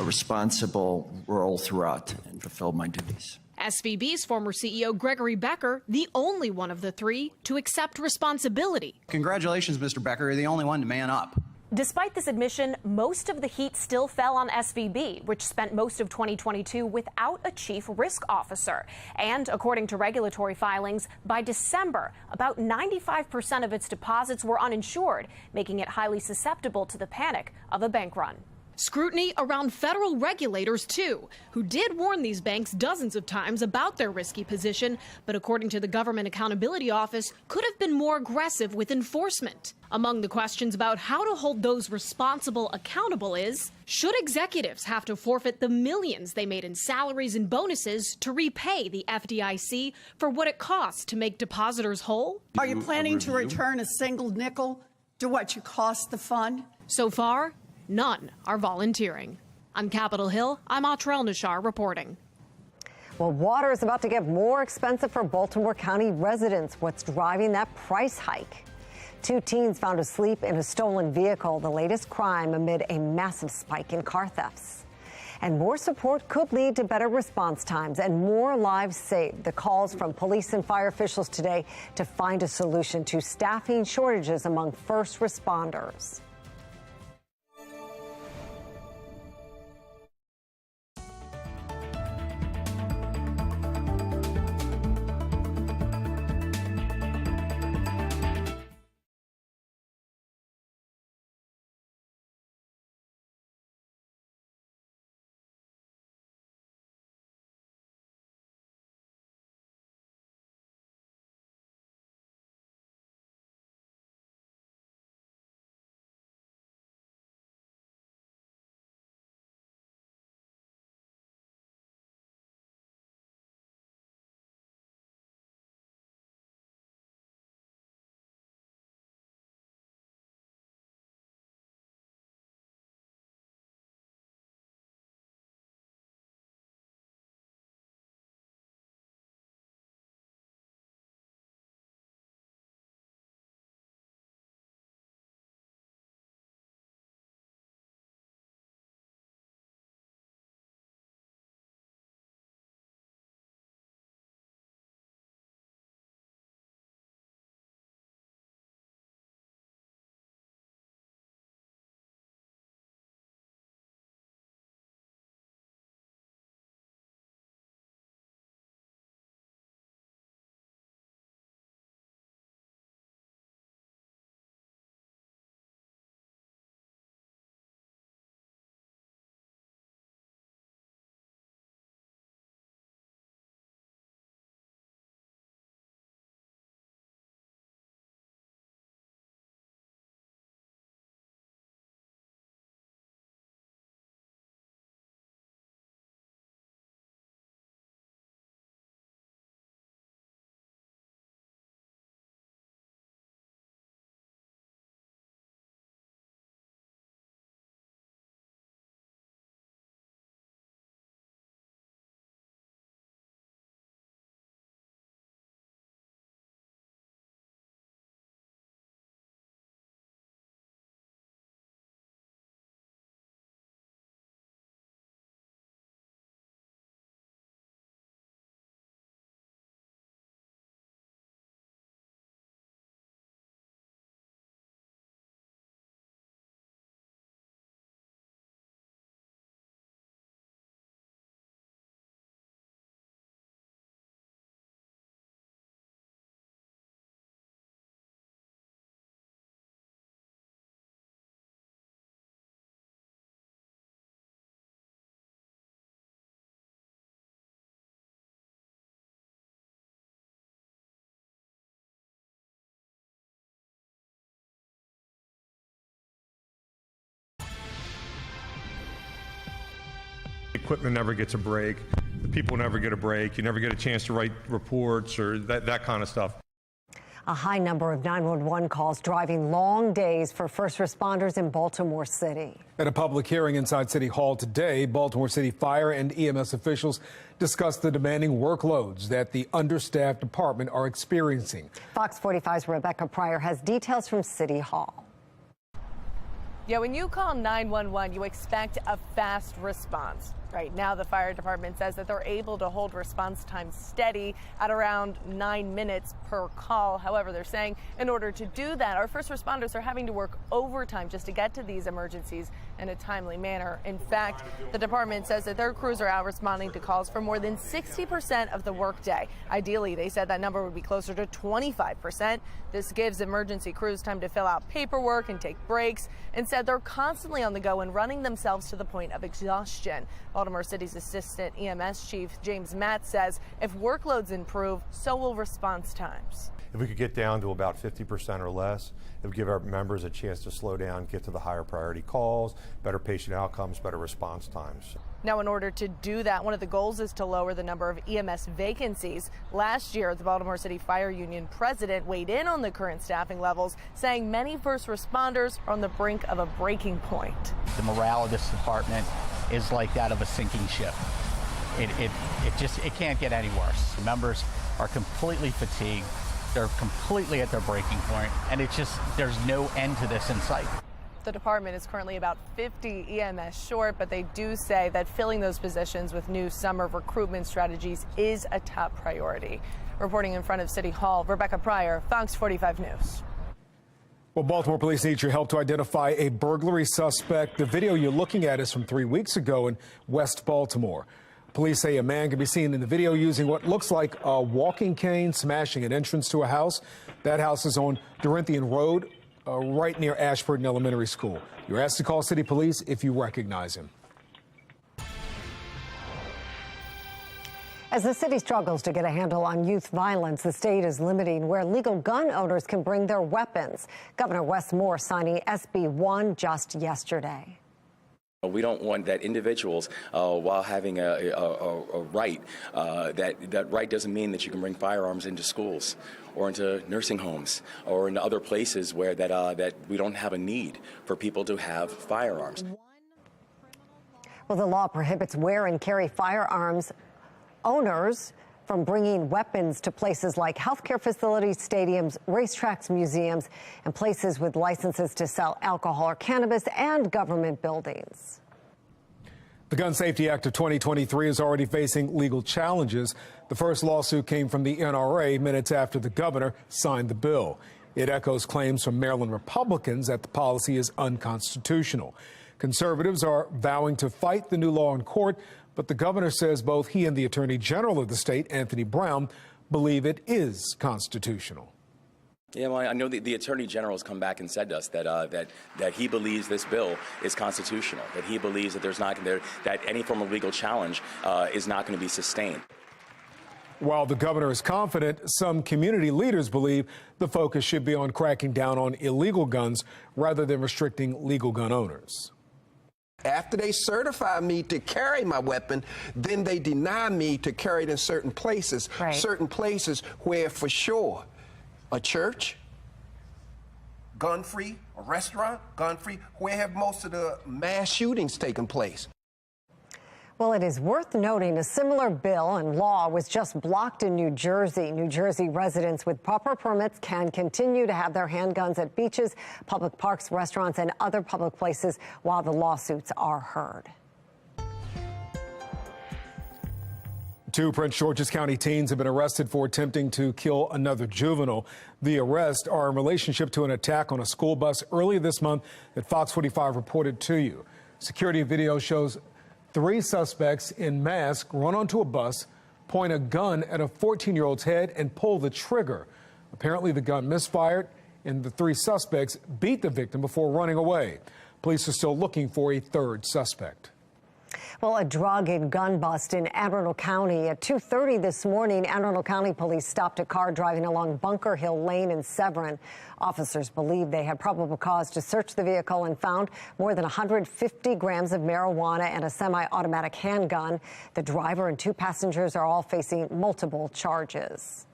responsible role throughout and fulfilled my duties. SVB's former CEO Gregory Becker, the only one of the three to accept responsibility. Congratulations, Mr. Becker. You're the only one to man up. Despite this admission, most of the heat still fell on SVB, which spent most of 2022 without a chief risk officer. And according to regulatory filings, by December, about 95% of its deposits were uninsured, making it highly susceptible to the panic of a bank run. Scrutiny around federal regulators, too, who did warn these banks dozens of times about their risky position, but according to the Government Accountability Office, could have been more aggressive with enforcement. Among the questions about how to hold those responsible accountable is, should executives have to forfeit the millions they made in salaries and bonuses to repay the FDIC for what it costs to make depositors whole? Are you planning to return a single nickel to what you cost the fund? So far, none are volunteering. On Capitol Hill, I'm Atrell Nashar reporting. Well, water is about to get more expensive for Baltimore County residents. What's driving that price hike? 2 teens found asleep in a stolen vehicle, the latest crime amid a massive spike in car thefts. And more support could lead to better response times and more lives saved. The calls from police and fire officials today to find a solution to staffing shortages among first responders. Equipment never gets a break. The people never get a break. You never get a chance to write reports or that kind of stuff. A high number of 911 calls driving long days for first responders in Baltimore City. At a public hearing inside City Hall today, Baltimore City Fire and EMS officials discussed the demanding workloads that the understaffed department are experiencing. FOX45's Rebecca Pryor has details from City Hall. Yeah, when you call 911, you expect a fast response. Right now, the fire department says that they're able to hold response time steady at around 9 minutes per call. However, they're saying in order to do that, our first responders are having to work overtime just to get to these emergencies in a timely manner. In fact, the department says that their crews are out responding to calls for more than 60% of the workday. Ideally, they said that number would be closer to 25%. This gives emergency crews time to fill out paperwork and take breaks. Instead, they're constantly on the go and running themselves to the point of exhaustion. Baltimore City's Assistant EMS Chief James Matt says if workloads improve, so will response times. If we could get down to about 50% or less, it would give our members a chance to slow down, get to the higher priority calls, better patient outcomes, better response times. Now, in order to do that, one of the goals is to lower the number of EMS vacancies. Last year, the Baltimore City Fire Union president weighed in on the current staffing levels, saying many first responders are on the brink of a breaking point. The morale of this department is like that of a sinking ship. It can't get any worse. The members are completely fatigued. They're completely at their breaking point, and there's no end to this in sight. The department is currently about 50 EMS short, but they do say that filling those positions with new summer recruitment strategies is a top priority. Reporting in front of City Hall, Rebecca Pryor, Fox 45 News. Well, Baltimore police need your help to identify a burglary suspect. The video you're looking at is from 3 weeks ago in West Baltimore. Police say a man can be seen in the video using what looks like a walking cane, smashing an entrance to a house. That house is on Dorinthian Road, right near Ashburton Elementary School. You're asked to call city police if you recognize him. As the city struggles to get a handle on youth violence, the state is limiting where legal gun owners can bring their weapons. Governor Wes Moore signing SB 1 just yesterday. We don't want that individuals, while having a right, that right doesn't mean that you can bring firearms into schools or into nursing homes or into other places where that we don't have a need for people to have firearms. Well, the law prohibits wear and carry firearms owners from bringing weapons to places like healthcare facilities, stadiums, racetracks, museums, and places with licenses to sell alcohol or cannabis and government buildings. The Gun Safety Act of 2023 is already facing legal challenges. The first lawsuit came from the NRA minutes after the governor signed the bill. It echoes claims from Maryland Republicans that the policy is unconstitutional. Conservatives are vowing to fight the new law in court, but the governor says both he and the Attorney General of the state, Anthony Brown, believe it is constitutional. Yeah, well, I know the Attorney General has come back and said to us that he believes this bill is constitutional, that he believes that that any form of legal challenge is not going to be sustained. While the governor is confident, some community leaders believe the focus should be on cracking down on illegal guns rather than restricting legal gun owners. After they certify me to carry my weapon, then they deny me to carry it in certain places, certain places where for sure a church, gun-free, a restaurant, gun-free, where have most of the mass shootings taken place? Well, it is worth noting a similar bill and law was just blocked in New Jersey. New Jersey residents with proper permits can continue to have their handguns at beaches, public parks, restaurants, and other public places while the lawsuits are heard. Two Prince George's County teens have been arrested for attempting to kill another juvenile. The arrests are in relationship to an attack on a school bus earlier this month that Fox 45 reported to you. Security video shows 3 suspects in masks run onto a bus, point a gun at a 14-year-old's head, and pull the trigger. Apparently, the gun misfired, and the 3 suspects beat the victim before running away. Police are still looking for a 3rd suspect. Well, a drug and gun bust in Anne Arundel County. At 2:30 this morning, Anne Arundel County police stopped a car driving along Bunker Hill Lane in Severn. Officers believe they had probable cause to search the vehicle and found more than 150 grams of marijuana and a semi-automatic handgun. The driver and 2 passengers are all facing multiple charges.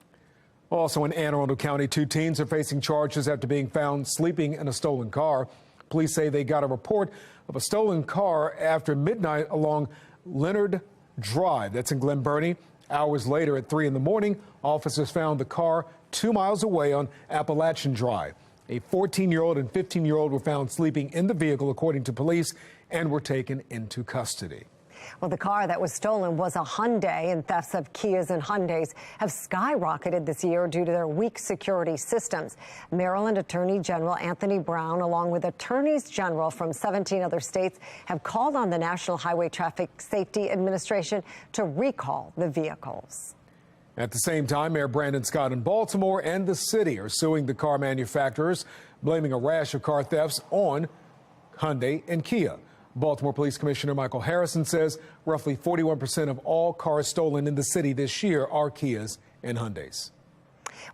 Also in Anne Arundel County, 2 teens are facing charges after being found sleeping in a stolen car. Police say they got a report of a stolen car after midnight along Leonard Drive. That's in Glen Burnie. Hours later at 3 in the morning, officers found the car 2 miles away on Appalachian Drive. A 14-year-old and 15-year-old were found sleeping in the vehicle, according to police, and were taken into custody. Well, the car that was stolen was a Hyundai, and thefts of Kias and Hyundais have skyrocketed this year due to their weak security systems. Maryland Attorney General Anthony Brown, along with attorneys general from 17 other states, have called on the National Highway Traffic Safety Administration to recall the vehicles. At the same time, Mayor Brandon Scott in Baltimore and the city are suing the car manufacturers, blaming a rash of car thefts on Hyundai and Kia. Baltimore Police Commissioner Michael Harrison says roughly 41% of all cars stolen in the city this year are Kias and Hyundais.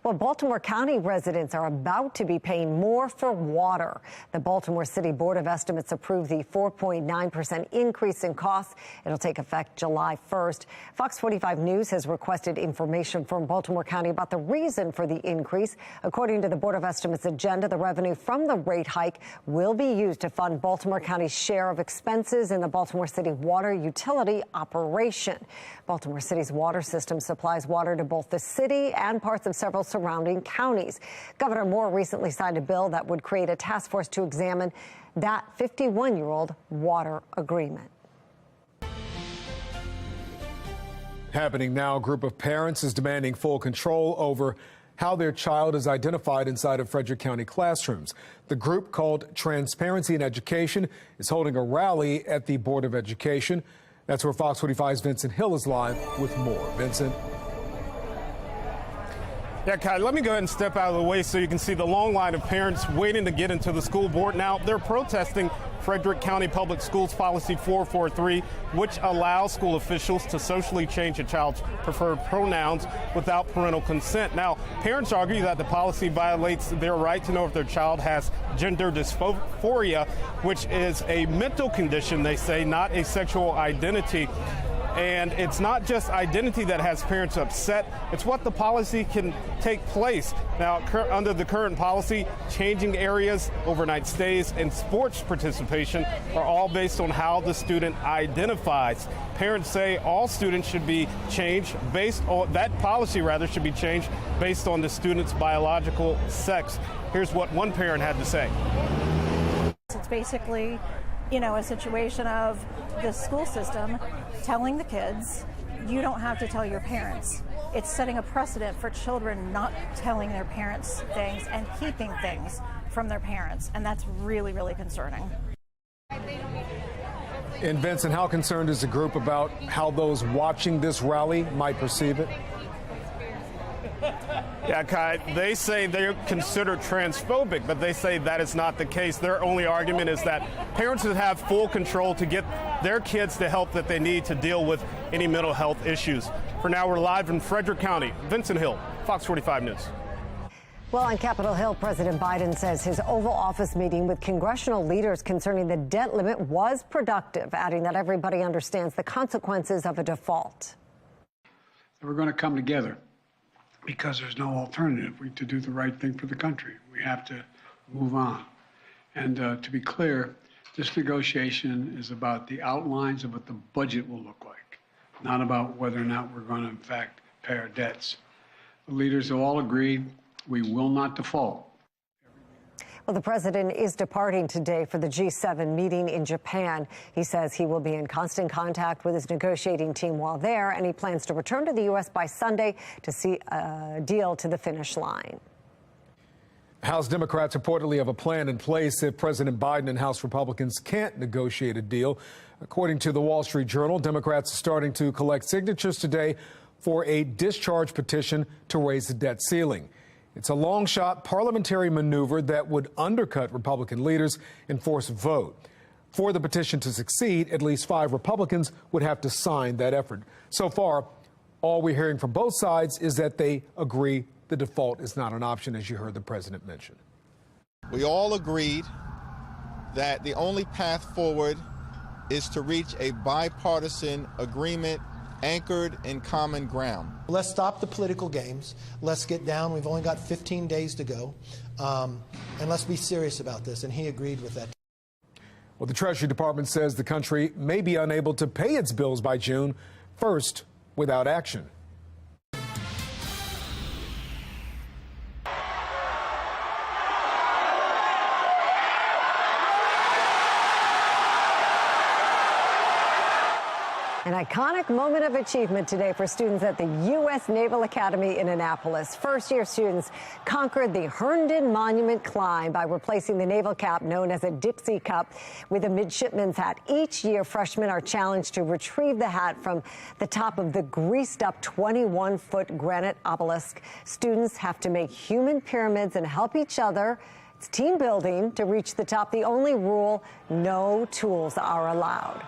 Well, Baltimore County residents are about to be paying more for water. The Baltimore City Board of Estimates approved the 4.9% increase in costs. It'll take effect July 1st. Fox 45 News has requested information from Baltimore County about the reason for the increase. According to the Board of Estimates agenda, the revenue from the rate hike will be used to fund Baltimore County's share of expenses in the Baltimore City water utility operation. Baltimore City's water system supplies water to both the city and parts of several surrounding counties. Governor Moore recently signed a bill that would create a task force to examine that 51-year-old water agreement. Happening now, a group of parents is demanding full control over how their child is identified inside of Frederick County classrooms. The group, called Transparency in Education, is holding a rally at the Board of Education. That's where Fox 45's Vincent Hill is live with more. Vincent. Yeah, Kai, let me go ahead and step out of the way so you can see the long line of parents waiting to get into the school board. Now, they're protesting Frederick County Public Schools Policy 443, which allows school officials to socially change a child's preferred pronouns without parental consent. Now, parents argue that the policy violates their right to know if their child has gender dysphoria, which is a mental condition, they say, not a sexual identity. And it's not just identity that has parents upset, it's what the policy can take place. Now, under the current policy, changing areas, overnight stays, and sports participation are all based on how the student identifies. Parents say all students should be changed based on, that policy rather should be changed based on the student's biological sex. Here's what one parent had to say. It's basically, a situation of the school system telling the kids, you don't have to tell your parents. It's setting a precedent for children not telling their parents things and keeping things from their parents, and that's really, really concerning. And Vincent, how concerned is the group about how those watching this rally might perceive it? Yeah, Kai, they say they're considered transphobic, but they say that is not the case. Their only argument is that parents would have full control to get their kids the help that they need to deal with any mental health issues. For now, we're live in Frederick County. Vincent Hill, Fox 45 News. Well, on Capitol Hill, President Biden says his Oval Office meeting with congressional leaders concerning the debt limit was productive, adding that everybody understands the consequences of a default. We're going to come together, because there's no alternative to do the right thing for the country. We have to move on. And to be clear, this negotiation is about the outlines of what the budget will look like, not about whether or not we're going to, in fact, pay our debts. The leaders have all agreed we will not default. Well, the president is departing today for the G7 meeting in Japan. He says he will be in constant contact with his negotiating team while there, and he plans to return to the U.S. by Sunday to see a deal to the finish line. House Democrats reportedly have a plan in place if President Biden and House Republicans can't negotiate a deal. According to the Wall Street Journal, Democrats are starting to collect signatures today for a discharge petition to raise the debt ceiling. It's a long-shot parliamentary maneuver that would undercut Republican leaders and force a vote. For the petition to succeed, at least 5 Republicans would have to sign that effort. So far, all we're hearing from both sides is that they agree the default is not an option, as you heard the president mention. We all agreed that the only path forward is to reach a bipartisan agreement anchored in common ground. Let's stop the political games. Let's get down. We've only got 15 days to go. And let's be serious about this. And he agreed with that. Well, the Treasury Department says the country may be unable to pay its bills by June 1st without action. An iconic moment of achievement today for students at the U.S. Naval Academy in Annapolis. First-year students conquered the Herndon Monument climb by replacing the naval cap known as a Dixie Cup with a midshipman's hat. Each year, freshmen are challenged to retrieve the hat from the top of the greased-up 21-foot granite obelisk. Students have to make human pyramids and help each other. It's team building to reach the top. The only rule, no tools are allowed.